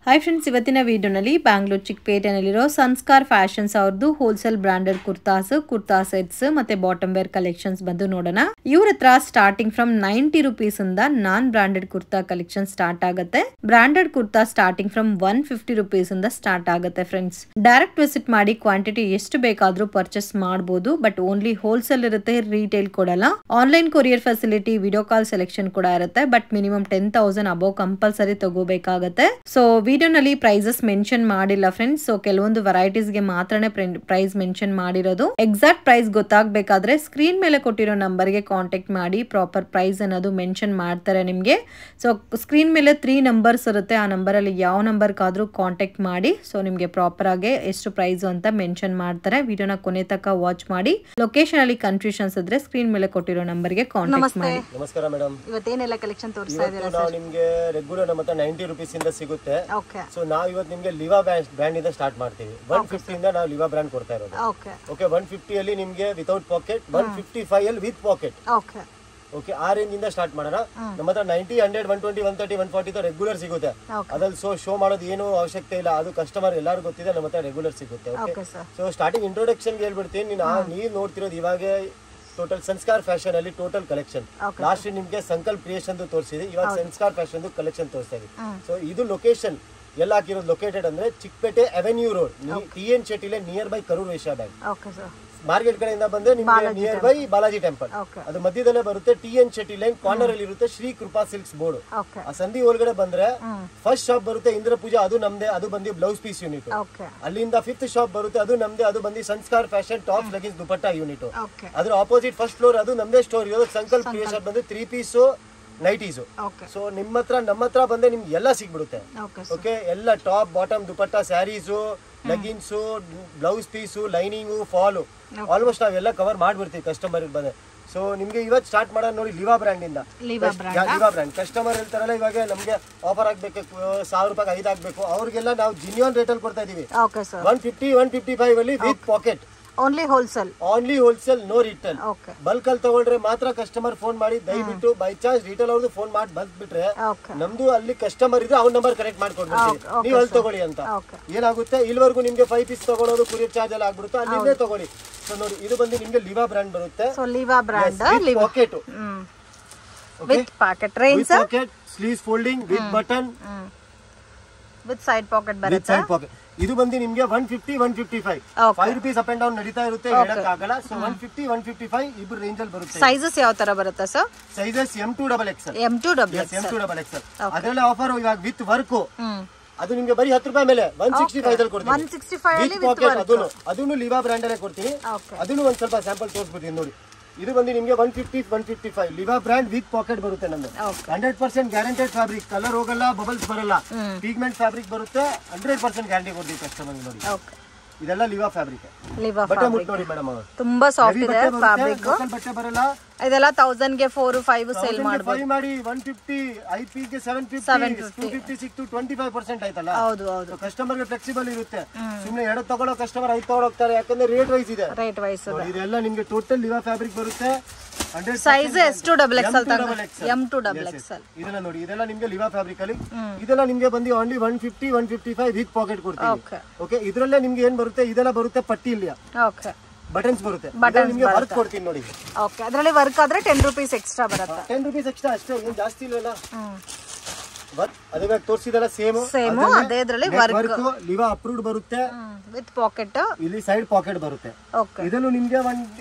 Hi friends, ಇವತ್ತಿನ ವಿಡಿಯೋನಲ್ಲಿ ಬ್ಯಾಂಗ್ಳೂರ್ ಚಿಕ್ಕಪೇಟೆನಲ್ಲಿರೋ ಸಂಸ್ಕಾರ್ ಫ್ಯಾಷನ್ಸ್ ಅವ್ರದ್ದು ಹೋಲ್ಸೇಲ್ ಬ್ರಾಂಡೆಡ್ ಕುರ್ತಾ ಸೆಟ್ಸ್ ಮತ್ತೆ ಬಾಟಮ್ ವೇರ್ ಕಲೆಕ್ಷನ್ಸ್ ಬಂದು ನೋಡೋಣ. ಇವ್ರ ಹತ್ರ ಸ್ಟಾರ್ಟಿಂಗ್ ಫ್ರಮ್ 90 rupees ಇಂದ non branded kurta collection start ಆಗುತ್ತೆ. Branded kurta starting from 150 rupees ಇಂದ ಸ್ಟಾರ್ಟ್ ಆಗುತ್ತೆ ಫ್ರೆಂಡ್ಸ್. ಡೈರೆಕ್ಟ್ ವಿಸಿಟ್ ಮಾಡಿ ಕ್ವಾಂಟಿಟಿ ಎಷ್ಟು ಬೇಕಾದ್ರೂ ಪರ್ಚೇಸ್ ಮಾಡಬಹುದು. ಬಟ್ ಓನ್ಲಿ ಹೋಲ್ಸೇಲ್ ಇರುತ್ತೆ, ರೀಟೇಲ್ ಕೊಡಲ್ಲ. Online courier facility, video call selection ಕೂಡ ಇರುತ್ತೆ. But minimum 10,000 above compulsory ತಗೋಬೇಕಾಗತ್ತೆ. So ವಿಡಿಯೋನಲ್ಲಿ ಪ್ರೈಸಸ್ ಮೆನ್ಷನ್ ಮಾಡಿಲ್ಲ ಫ್ರೆಂಡ್ಸ್. ಸೊ ಕೆಲವೊಂದು ವೆರೈಟೀಸ್ ಗೆ ಮಾತ್ರನೇ ಪ್ರೈಸ್ ಮೆನ್ಷನ್ ಮಾಡಿರೋದು. ಎಕ್ಸಾಕ್ಟ್ ಪ್ರೈಸ್ ಗೊತ್ತಾಗಬೇಕಾದ್ರೆ ಸ್ಕ್ರೀನ್ ಮೇಲೆ ಕೊಟ್ಟಿರೋ ನಂಬರ್ ಗೆ ಕಾಂಟ್ಯಾಕ್ಟ್ ಮಾಡಿ. ಪ್ರಾಪರ್ ಪ್ರೈಸ್ ಅನ್ನೋದು ಮೆನ್ಷನ್ ಮಾಡ್ತಾರೆ ನಿಮ್ಗೆ. ಸೊ ಸ್ಕ್ರೀನ್ ಮೇಲೆ 3 ನಂಬರ್ಸ್ ಇರುತ್ತೆ. ಆ ನಂಬರ್ ಅಲ್ಲಿ ಯಾವ ನಂಬರ್ ಕಾದ್ರೂ ಕಾಂಟ್ಯಾಕ್ಟ್ ಮಾಡಿ. ಸೊ ನಿಮ್ಗೆ ಪ್ರಾಪರ್ ಆಗಿ ಎಷ್ಟು ಪ್ರೈಸ್ ಅಂತ ಮೆನ್ಷನ್ ಮಾಡ್ತಾರೆ. ವಿಡಿಯೋನ ಕೊನೆ ತನಕ ವಾಚ್ ಮಾಡಿ. ಲೊಕೇಶನ್ ಅಲ್ಲಿ ಕನ್ಫ್ಯೂಷನ್ಸ್ ಇದ್ರೆ ಸ್ಕ್ರೀನ್ ಮೇಲೆ ಕೊಟ್ಟಿರೋ ನಂಬರ್ ಗೆ ಕಾಂಟ್ಯಾಕ್ಟ್ ಮಾಡಿ. ನಮಸ್ಕಾರ ಮೇಡಮ್, ಇವತ್ತೇನೆಲ್ಲ ಕಲೆಕ್ಷನ್ ತೋರಿಸ್ತಾ ಇದ್ದೀರಾ ಸರ್? ನಿಮ್ಗೆ ರೆಗ್ಯುಲರ್ ನಮ್ಮ 90 rupees ಇಂದ ಸಿಗುತ್ತೆ. ಸೊ ನಾವು ಇವತ್ತು ನಿಮ್ಗೆ ಲಿವಾ ಬ್ರ್ಯಾಂಡ್ ಇಂದ ಸ್ಟಾರ್ಟ್ ಮಾಡ್ತೀವಿ. 150 ಇಂದ ನಾವು ಲಿವಾ ಬ್ರ್ಯಾಂಡ್ ಕೊಡ್ತಾ ಇರೋದು. ಓಕೆ, 150 ಅಲ್ಲಿ ನಿಮ್ಗೆ ವಿತೌಟ್ ಪಾಕೆಟ್, 155 ಅಲ್ಲಿ ವಿತ್ ಪಾಕೆಟ್. ಓಕೆ, ಆ ರೇಂಜ್ ಇಂದ ಸ್ಟಾರ್ಟ್ ಮಾಡೋಣ. ನಮ್ಮ ಹತ್ರ 90, 100, 120, 130, 140 ರೆಗ್ಯುಲರ್ ಸಿಗುತ್ತೆ. ಅದ್ರಲ್ಲಿ ಶೋ ಮಾಡೋದು ಏನು ಅವಶ್ಯಕತೆ ಇಲ್ಲ. ಅದು ಕಸ್ಟಮರ್ ಎಲ್ಲರೂ ಗೊತ್ತಿದೆ, ನಮ್ಮ ಹತ್ರ ರೆಗ್ಯುಲರ್ ಸಿಗುತ್ತೆ. ಓಕೆ, ಸೊ ಸ್ಟಾರ್ಟಿಂಗ್ ಇಂಟ್ರೊಡಕ್ಷನ್ ಹೇಳ್ಬಿಡ್ತೀನಿ. ನೀವು ನೋಡ್ತಿರೋದು ಇವಾಗ ಟೋಟಲ್ ಸಂಸ್ಕಾರ್ ಫ್ಯಾಷನ್ ಅಲ್ಲಿ ಟೋಟಲ್ ಕಲೆಕ್ಷನ್. ಲಾಸ್ಟ್ ನಿಮ್ಗೆ ಸಂಕಲ್ಪ್ ಕ್ರಿಯೇಷನ್ ತೋರಿಸಿದೆ, ಇವಾಗ ಸಂಸ್ಕಾರ್ ಫ್ಯಾಷನ್ ಕಲೆಕ್ಷನ್ ತೋರಿಸ್ತಾ ಇದೆ. ಸೊ ಇದು ಲೊಕೇಶನ್ ಎಲ್ಲ ಹಾಕಿರೋದು ಲೊಕೇಟೆಡ್ ಅಂದ್ರೆ ಚಿಕ್ಕಪೇಟೆ ಅವೆನ್ಯೂ ರೋಡ್, TN ಶೆಟ್ಟಿಲೆ near by Karur Vysya bank. Market ಕಡೆಯಿಂದ ಬಂದ್ರೆ ನಿಮ್ಗೆ ನಿಯರ್ ಬೈ ಬಾಲಾಜಿ ಟೆಂಪಲ್. ಅದು ಮಧ್ಯದಲ್ಲೇ ಬರುತ್ತೆ. TN ಶೆಟ್ಟಿ ಲೈನ್ ಕಾರ್ನರ್ ಅಲ್ಲಿ ಇರುತ್ತೆ ಶ್ರೀ ಕೃಪಾ ಸಿಲ್ಕ್ಸ್ ಬೋರ್ಡ್. ಆ ಸಂಧಿ ಒಳಗಡೆ ಬಂದ್ರೆ ಫಸ್ಟ್ ಶಾಪ್ ಬರುತ್ತೆ ಇಂದ್ರ ಪೂಜಾ, ಅದು ನಮ್ದೆ. ಅದು ಬಂದು ಬ್ಲೌಸ್ ಪೀಸ್ ಯೂನಿಟ್. ಅಲ್ಲಿಂದ 5th ಶಾಪ್ ಬರುತ್ತೆ, ಅದು ನಮ್ದೆ. ಅದು ಬಂದು Sanskar fashion top leggings dupatta unit. ಅದ್ರ ಆಪೋಸಿಟ್ ಫಸ್ಟ್ ಫ್ಲೋರ್ ಅದು ನಮ್ದೇ ಸ್ಟೋರ್ ಇರೋದು. ಸಂಕಲ್ಪ ಕ್ರಿಯೇಷನ್ ಬಂದು 3 ಪೀಸ್ ನೈಟೀಸು. ಸೊ ನಮ್ಮ ಹತ್ರ ಬಂದ್ರೆ ನಿಮ್ಗೆ ಎಲ್ಲ ಸಿಗ್ಬಿಡುತ್ತೆ. ಓಕೆ, ಎಲ್ಲ top bottom dupatta, saris, leggings, blouse piece, lining, fall, almost ನಾವೆಲ್ಲ ಕವರ್ ಮಾಡ್ಬಿಡ್ತೀವಿ ಕಸ್ಟಮರ್ ಬಂದ್ರೆ. ಸೊ ನಿಮ್ಗೆ ಇವತ್ತು ಸ್ಟಾರ್ಟ್ ಮಾಡೋದು ನೋಡಿ ಲಿವಾ ಬ್ರ್ಯಾಂಡ್ ಇಂದ. ಲಿವಾ ಬ್ರ್ಯಾಂಡ್ ಕಸ್ಟಮರ್ ಹೇಳ್ತಾರಲ್ಲ, ಇವಾಗ ನಮ್ಗೆ ಆಫರ್ ಆಗ್ಬೇಕು, 1000 ರೂಪಾಯಿ 5 ಆಗ್ಬೇಕು, ಅವ್ರಿಗೆಲ್ಲ ನಾವು ಜಿನ್ಯೂನ್ ರೇಟ್ ಅಲ್ಲಿ ಕೊಡ್ತಾ ಇದೀವಿ. 150, 155 ಅಲ್ಲಿ with pocket. Only wholesale, no retail. Bulk ಅಲ್ಲಿ ತಗೊಂಡ್ರೆ ಮಾತ್ರ ಕಸ್ಟಮರ್ ಫೋನ್ ಮಾಡಿ. ದಯವಿಟ್ಟು ಬೈ ಚಾನ್ಸ್ ರಿಟೇಲ್ ಅವ್ರದ್ದು ಫೋನ್ ಮಾಡಿ ಬಂದ್ಬಿಟ್ರೆ ನಮ್ದು ಅಲ್ಲಿ ಕಸ್ಟಮರ್ ಇದ್ರೆ ಅವ್ರ ನಂಬರ್ ಕನೆಕ್ಟ್ ಮಾಡ್ಕೊಡ್ತೀವಿ, ನೀವು ಅಲ್ಲಿ ತಗೊಳ್ಳಿ ಅಂತ. ಏನಾಗುತ್ತೆ, ಇಲ್ಲಿವರೆಗೂ ನಿಮ್ಗೆ 5 ಪೀಸ್ ತಗೊಳೋದು ಕುರಿಯರ್ ಚಾರ್ಜ್ ಎಲ್ಲ ಆಗ್ಬಿಡುತ್ತೆ, ಅಲ್ಲಿಂದೇ ತಗೊಳ್ಳಿ. ಸೊ ನೋಡಿ, ಇದು ಬಂದು ನಿಮ್ಗೆ ಲಿವಾ ಬ್ರ್ಯಾಂಡ್ ಬರುತ್ತೆ. Pocket with pocket, sleeves folding with button, with side pocket ಬರುತ್ತೆ. ಇದು ಬಂದು ನಿಮ್ಗೆ 150, 155, 5 rupees ಅಪ್ ಅಂಡ್ ಡೌನ್ ನಡೀತಾ ಇರುತ್ತೆ, ಹೇಳಕ್ಕಾಗಲ್ಲ. ಸೊ 150, 155 ಇಬ್ರು ರೇಂಜ್ ಅಲ್ಲಿ ಬರುತ್ತೆ. ಸೈಜಸ್ ಯಾವ ತರ ಬರುತ್ತೆ ಸರ್? Sizes M2XL. ಅದರಲ್ಲಿ ಆಫರ್ ಇವಾಗ ವಿತ್ ವರ್ಕ್. ಅದು ನಿಮ್ಗೆ ಬರೀ 10 ರೂಪಾಯಿ ಮೇಲೆ 165 ಅಲ್ಲಿ ಕೊಡ್ತೀನಿ. 165 ಅದನ್ನು ಲಿವಾ ಬ್ರ್ಯಾಂಡ್ ಅಲ್ಲೇ ಕೊಡ್ತೀನಿ. ಅದನ್ನು ಒಂದ್ ಸ್ವಲ್ಪ ಸ್ಯಾಂಪಲ್ ತೋರಿಸ್ಬಿಡ್ತೀನಿ ನೋಡಿ. ಇದು ಬಂದು ನಿಮ್ಗೆ 150, 155 ಲಿವಾ ಬ್ರ್ಯಾಂಡ್ ವಿತ್ ಪಾಕೆಟ್ ಬರುತ್ತೆ ನಮ್ದು. 100% ಗ್ಯಾರಂಟೆಡ್ ಫ್ಯಾಬ್ರಿಕ್, ಕಲರ್ ಹೋಗಲ್ಲ, ಬಬಲ್ಸ್ ಬರಲ್ಲ, ಪಿಗ್ಮೆಂಟ್ ಫ್ಯಾಬ್ರಿಕ್ ಬರುತ್ತೆ. 100% ಗ್ಯಾರಂಟಿ ಕೊಡ್ತೀವಿ ಕಸ್ಟಮರ್ ನೋಡಿ. ಇದೆಲ್ಲ ಲಿವಾ ಫ್ಯಾಬ್ರಿಕ್. ಬಟ್ಟೆ ಮುಟ್ಟು ನೋಡಿ ಮೇಡಮ್, ತುಂಬಾ ಸಾಫ್ಟ್ ಇದೆ ಫ್ಯಾಬ್ರಿಕ್. ಬಟ್ಟೆ ಬರಲ್ಲ. ಇದೆಲ್ಲ 1000 ಗೆ 4, 5 ಸೇಲ್ ಮಾಡಿ 150, 5 ಪೀಸ್ ಗೆ 750, 250 25% ಆಯ್ತಲ್ಲ. ಹೌದು, ಕಸ್ಟಮರ್ ಗೆ ಫ್ಲೆಕ್ಸಿಬಲ್ ಇರುತ್ತೆ. ಸುಮ್ಮನೆ 2 ತಗೊಳ್ಳೋ ಕಸ್ಟಮರ್ 5 ತಗೊಳ್ಳೋಗ್ತಾರೆ, ಯಾಕಂದ್ರೆ ರೇಟ್ ವೈಸ್ ಇದೆ. ಇದೆಲ್ಲ ನಿಮ್ಗೆ ಟೋಟಲ್ ಲಿವಾ ಫ್ಯಾಬ್ರಿಕ್ ಬರುತ್ತೆ. Size S2XL, M2XL. ಇದೆಲ್ಲ ನೋಡಿ, ಇದೆಲ್ಲ ನಿಮ್ಗೆ ಲಿವಾ ಫ್ಯಾಬ್ರಿಕ್ ಅಲ್ಲಿ. ಇದೆಲ್ಲ ನಿಮ್ಗೆ ಬಂದು ಓನ್ಲಿ 150, 155 ವಿತ್ ಪಾಕೆಟ್ ಕೊಡ್ತೀವಿ. ಓಕೆ, ಇದ್ರಲ್ಲೇ ನಿಮ್ಗೆ ಏನ್ ಬರುತ್ತೆ, ಇದೆಲ್ಲ ಬರುತ್ತೆ ಪಟ್ಟಿ ಇಲ್ಲ, ಬಟನ್ಸ್ ಬರುತ್ತೆ. ನಿಮ್ಗೆ ವರ್ಕ್ ಕೊಡ್ತೀನಿ ನೋಡಿ. ಓಕೆ, ಅದರಲ್ಲಿ ವರ್ಕ್ ಆದ್ರೆ 10 rupees ಎಕ್ಸ್ಟ್ರಾ ಬರುತ್ತೆ. 10 rupees ಎಕ್ಸ್ಟ್ರಾ ಅಷ್ಟೇ, ಏನು ಜಾಸ್ತಿ ಇಲ್ಲ. ಅದೇ ತೋರಿಸಿದಲ್ಲ ಸೇಮ್ ಅದೇ ಇದರಲ್ಲಿ ವರ್ಕ್ ಲಿವಾ ಅಪ್ರೂವ್ಡ್ ಬರುತ್ತೆ ವಿತ್ ಪಾಕೆಟ್. ಇಲ್ಲಿ ಸೈಡ್ ಪಾಕೆಟ್ ಬರುತ್ತೆ. ಇದನ್ನು ನಿಮ್ಗೆ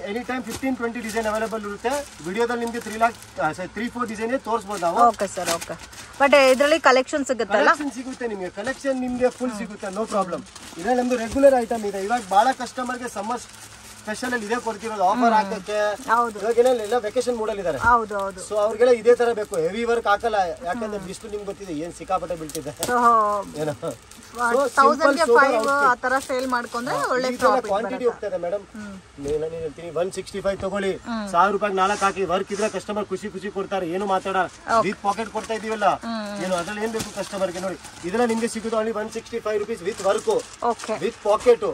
ಎನಿ ಟೈಮ್ 15-20 ಡಿಸೈನ್ ಅವೈಲೇಬಲ್ ಇರುತ್ತೆ. ವಿಡಿಯೋದಲ್ಲಿ ನಿಮ್ಗೆ 3-4 ಡಿಸೈನ್ ತೋರಿಸಬಹುದು ನಾವು. Okay sir, okay. ಬಟ್ ಇದರಲ್ಲಿ ಕಲೆಕ್ಷನ್ ಸಿಗುತ್ತಲ್ಲ? ಸಿಗುತ್ತೆ ನಿಮ್ಗೆ, ಕಲೆಕ್ಷನ್ ನಿಮ್ಗೆ ಫುಲ್ ಸಿಗುತ್ತೆ, ನೋ ಪ್ರಾಬ್ಲಮ್. ಇದೇ ನಮ್ದು ರೆಗ್ಯುಲರ್ ಐಟಮ್ ಇದೆ. ಇವಾಗ ಬಹಳ ಕಸ್ಟಮರ್ಗೆ ಸಮ್ಮರ್ ಸ್ಪೆಷಲ್ ಅಲ್ಲಿ ಇದೇ ಕೊಡ್ತಿರೋದು ಆಫರ್ ಹಾಕಕ್ಕೆ. ಇವಾಗ ವೆಕೇಶನ್ ಮೂಡಲ್ ಇದಾರೆ. ಸೊ ಅವ್ರಿಗೆಲ್ಲ ಇದೇ ತರ ಬೇಕು, ಹೆವಿ ವರ್ಕ್ ಹಾಕಲ್ಲ. ಯಾಕಂದ್ರೆ ಬಿಸಿಲು ನಿಮ್ಗೆ ಗೊತ್ತಿದೆ ಏನ್ ಸಿಕ್ಕಾಪಟ್ಟೆ ಬೀಳ್ತಿದೆ. ಏನೋ 165 ತಗೊಳ್ಳಿ, 1000 ರೂಪಾಯಿ 4 ಹಾಕಿ ವರ್ಕ್ ಇದ್ರೆ ಕಸ್ಟಮರ್ ಖುಷಿ ಕೊಡ್ತಾರೆ, ಏನು ಮಾತಾಡ. ವಿತ್ ಪಾಕೆಟ್ ಕೊಡ್ತಾ ಇದೀವಲ್ಲ, ಏನು ಅದ್ರಲ್ಲಿ ಏನ್ ಬೇಕು ಕಸ್ಟಮರ್ಗೆ ನೋಡಿ. ಇದೆಲ್ಲ ನಿಮ್ಗೆ ಸಿಗುತ್ತೆ only 165 rupees with work, with packet,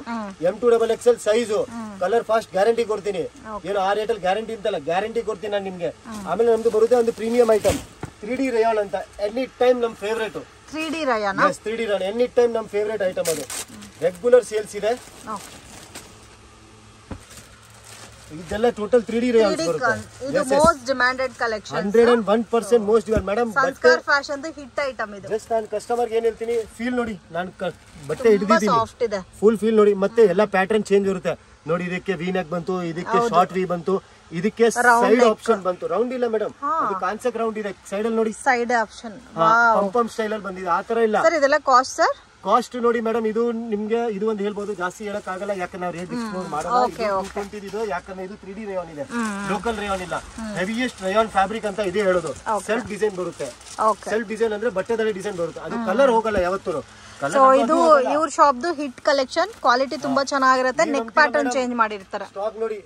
M2XL size, colour fast guarantee ಕೊಡ್ತೀನಿ. ಏನು ಆ ರೇಟಲ್ಲಿ ಗ್ಯಾರಂಟಿ ಅಂತಲ್ಲ, ಗ್ಯಾರಂಟಿ ಕೊಡ್ತೀನಿ ನಾನು ನಿಮ್ಗೆ. ಆಮೇಲೆ ನಮ್ದು ಬರುತ್ತೆ ಒಂದು ಪ್ರೀಮಿಯಂ ಐಟಮ್ 3D ರೇಯಾನ್ ಅಂತ, ಎನಿ ಟೈಮ್ ನಮ್ favourite. 3D rayon. Yes, 3D rayon. Any time ನಮ್ಮ ಫೇವರೇಟ್ ಐಟಮ್ ಅದು. ರೆಗ್ಯುಲರ್ ಸೇಲ್ಸ್ ಇದೆ. ಓಕೆ. ಇದೆಲ್ಲ ಟೋಟಲ್ 3D ರೇಯಾನ್ಸ್ ಬರುತ್ತೆ. ಇದು most demanded collection. 101% most demand madam. Sanskar fashion ದು ಹಿಟ್ ಐಟಮ್ ಇದು. ಜಸ್ಟ್ ನಾನು ಕಸ್ಟಮರ್ ಗೆ ಏನು ಹೇಳ್ತೀನಿ, ಫೀಲ್ ನೋಡಿ, ನಾನು ಬಟ್ಟೆ ಹಿಡಿದಿದ್ದೀನಿ, ಸಾಫ್ಟ್ ಇದೆ, ಫುಲ್ ಫೀಲ್ ನೋಡಿ. ಮತ್ತೆ ಎಲ್ಲ ಪ್ಯಾಟರ್ನ್ ಚೇಂಜ್ ಇರುತ್ತೆ ನೋಡಿ. ಇದಕ್ಕೆ ವಿ ನೆಕ್ ಬಂತು, ಇದಕ್ಕೆ ಶಾರ್ಟ್ ವಿ ಬಂತು, ಇದಕ್ಕೆ ಸೈಡ್ ಆಪ್ಷನ್ ಬಂತು. ರೌಂಡ್ ಇಲ್ಲ ಮೇಡಮ್, ಇದು ಕಾನ್ಸೆಪ್ಟ್ ರೌಂಡ್ ಇದೆ. ಸೈಡ್ ಅಲ್ಲಿ ನೋಡಿ, ಸೈಡ್ ಆಪ್ಷನ್ ಪಂಪ್ ಸ್ಟೈಲ್ ಅಲ್ಲಿ ಬಂದಿದೆ. ಆತರ ಇಲ್ಲ ಸರ್. ಇದೆಲ್ಲ ಕಾಸ್ಟ್ ಸರ್? ಕಾಸ್ಟ್ ನೋಡಿ ಮೇಡಮ್, ಇದು ನಿಮ್ಗೆ ಇದು ಒಂದು ಹೇಳ್ಬೋದು, ಜಾಸ್ತಿ ಹೇಳಕ್ ಆಗಲ್ಲ ಯಾಕಂದ್ರೆ ನಾವು ರೇಟ್ ಡಿಸ್ಕೌಂಟ್ ಮಾಡಲ್ಲ. ಇದು ಯಾಕಂದ್ರೆ ಇದು 3D ರೇಯಾನ್ ಇದೆ, ಲೋಕಲ್ ರೇಯಾನ್ ಇಲ್ಲ. ಹೆವಿಯೆಸ್ಟ್ ರೇಯಾನ್ ಫ್ಯಾಬ್ರಿಕ್ ಅಂತ ಇದೇ ಹೇಳೋದು. ಸೆಲ್ಫ್ ಡಿಸೈನ್ ಬರುತ್ತೆ. ಸೆಲ್ಫ್ ಡಿಸೈನ್ ಅಂದ್ರೆ ಬಟ್ಟೆದಲ್ಲಿ ಡಿಸೈನ್ ಬರುತ್ತೆ, ಅದು ಕಲರ್ ಹೋಗಲ್ಲ ಯಾವತ್ತೂ. ಸೊ ಇದು ಇವ್ರ ಶಾಪ್ ದು ಹಿಟ್ ಕಲೆಕ್ಷನ್. ಕ್ವಾಲಿಟಿ ತುಂಬಾ ಚೆನ್ನಾಗಿರುತ್ತೆ. ನೆಕ್ ಪ್ಯಾಟರ್ನ್ ಚೇಂಜ್ ಮಾಡಿರ್ತಾರೆ. ಸ್ಟಾಕ್ ನೋಡಿ,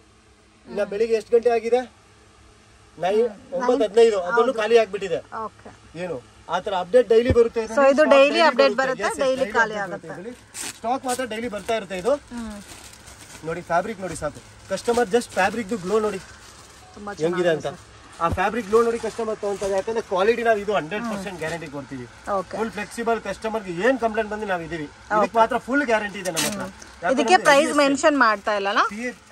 ಇನ್ನ ಬೆಳಿಗ್ಗೆ ಎಷ್ಟು ಗಂಟೆ ಆಗಿದೆ? 9:15. ಅದನ್ನು ಖಾಲಿ ಆಗ್ಬಿಟ್ಟಿದೆ. ಏನು ಆತರ ಅಪ್ಡೇಟ್ ಡೈಲಿ ಬರುತ್ತೆ. ಸೊ ಇದು ಡೈಲಿ ಅಪ್ಡೇಟ್ ಬರುತ್ತೆ, ಡೈಲಿ ಖಾಲಿ ಆಗುತ್ತೆ. ಸ್ಟಾಕ್ ಮಾತ್ರ ಡೈಲಿ ಬರ್ತಾ ಇರುತ್ತೆ. ಇದು ನೋಡಿ, ಫ್ಯಾಬ್ರಿಕ್ ನೋಡಿ ಸಾಕು. ಕಸ್ಟಮರ್ ಜಸ್ಟ್ ಫ್ಯಾಬ್ರಿಕ್ ಗ್ಲೋ ನೋಡಿ ಹೆಂಗಿದೆ ಅಂತ. ಆ ಫ್ಯಾಬ್ರಿಕ್ ಗ್ಲೋ ನೋಡಿ ಕಸ್ಟಮರ್ ತಗೊಂತಾರೆ. ಯಾಕಂದ್ರೆ ಕ್ವಾಲಿಟಿ ನಾವು ಇದು 100% ಗ್ಯಾರಂಟಿ ಕೊಡ್ತೀವಿ. Full flexible. ಕಸ್ಟಮರ್ಗೆ ಏನ್ ಕಂಪ್ಲೇಂಟ್ ಬಂದು ನಾವು ಇದೀವಿ, ಇದಕ್ಕೆ ಮಾತ್ರ ಫುಲ್ ಗ್ಯಾರಂಟಿ ಇದೆ ನಮ್ಮ ಹತ್ರ. ಇದಕ್ಕೆ ಪ್ರೈಸ್ ಮೆನ್ಷನ್ ಮಾಡ್ತಾ ಇಲ್ಲ.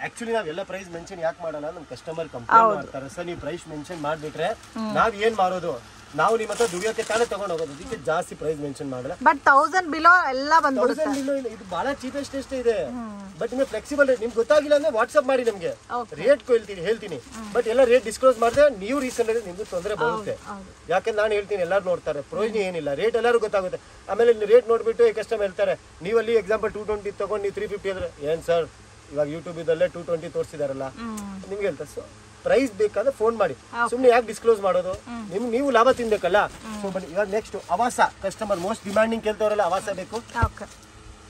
ಆಕ್ಚುಲಿ ನಾವ್ ಎಲ್ಲ ಪ್ರೈಸ್ ಮೆನ್ಷನ್ ಯಾಕೆ ಮಾಡಲ್ಲ, ನಮ್ ಕಸ್ಟಮರ್ ಕಂಪ್ಲೇಂಟ್ ಮಾಡ್ತಾರೆ. ಸರ್ ನೀವು ಪ್ರೈಸ್ ಮೆನ್ಷನ್ ಮಾಡ್ಬಿಟ್ರೆ ನಾವ್ ಏನ್ ಮಾಡೋದು, ನಾವು ನಿಮ್ಮ ಹತ್ರ ದುಡಿಯೋಕೆ ತಾನೇ ತಗೊಂಡ್ ಹೋಗೋದು. ಅದಕ್ಕೆ ಜಾಸ್ತಿ ಪ್ರೈಸ್ ಮೆನ್ಷನ್ ಮಾಡಲ್ಲ. ಬಟ್ 1000 ಬಿಲೋ ಎಲ್ಲ ಬಂದ್ಬಿಡುತ್ತೆ. 1000 ಬಿಲೋ ಇದು ಬಹಳ ಚೀಪೆಸ್ಟ್ ಎಷ್ಟೇ ಇದೆ. ಬಟ್ ನಿಮಗೆ ಫ್ಲೆಕ್ಸಿಬಲ್ ರೇಟ್ ನಿಮ್ಗೆ ಗೊತ್ತಾಗಿಲ್ಲ ಅಂದ್ರೆ ವಾಟ್ಸ್ಆಪ್ ಮಾಡಿ ನಮಗೆ, ರೇಟ್ ಹೇಳ್ತೀನಿ. ಬಟ್ ಎಲ್ಲ ರೇಟ್ ಡಿಸ್ಕ್ಲೋಸ್ ಮಾಡಿದ್ರೆ ನೀವು ರೀಸೆಂಟ್ ನಿಮ್ಗೆ ತೊಂದರೆ ಬರುತ್ತೆ. ಯಾಕಂದ್ರೆ ನಾನು ಹೇಳ್ತೀನಿ, ಎಲ್ಲರೂ ನೋಡ್ತಾರೆ, ಪ್ರಯೋಜನ ಏನಿಲ್ಲ. ರೇಟ್ ಎಲ್ಲರೂ ಗೊತ್ತಾಗುತ್ತೆ. ಆಮೇಲೆ ರೇಟ್ ನೋಡ್ಬಿಟ್ಟು ಈ ಕಸ್ಟಮರ್ ಹೇಳ್ತಾರೆ, ನೀವಲ್ಲಿ ಎಕ್ಸಾಂಪಲ್ 220 ತಗೊಂಡು ನೀವು 350 ಅಂದ್ರೆ ಏನ್ ಸರ್ ಇವಾಗ ಯೂಟ್ಯೂಬ್ ಇದಲ್ಲೇ 220 ತೋರಿಸಿದಾರಲ್ಲ ನಿಮ್ಗೆ ಹೇಳ್ತಾರೆ. ಸೊ ಪ್ರೈಸ್ ಬೇಕಾದ್ರೆ ಫೋನ್ ಮಾಡಿ, ಸುಮ್ನೆ ಯಾಕೆ ಡಿಸ್ಕ್ಲೋಸ್ ಮಾಡೋದು? ನೀವು ಲಾಭ ತಿನ್ಬೇಕಲ್ಲ. ಸೊ ಬನ್ನಿ ಇವಾಗ ನೆಕ್ಸ್ಟ್ ಅವಾಸ. ಕಸ್ಟಮರ್ ಮೋಸ್ಟ್ ಡಿಮ್ಯಾಂಡಿಂಗ್ ಕೇಳ್ತವ್ರಲ್ಲ, ಅವಾಸ ಬೇಕು.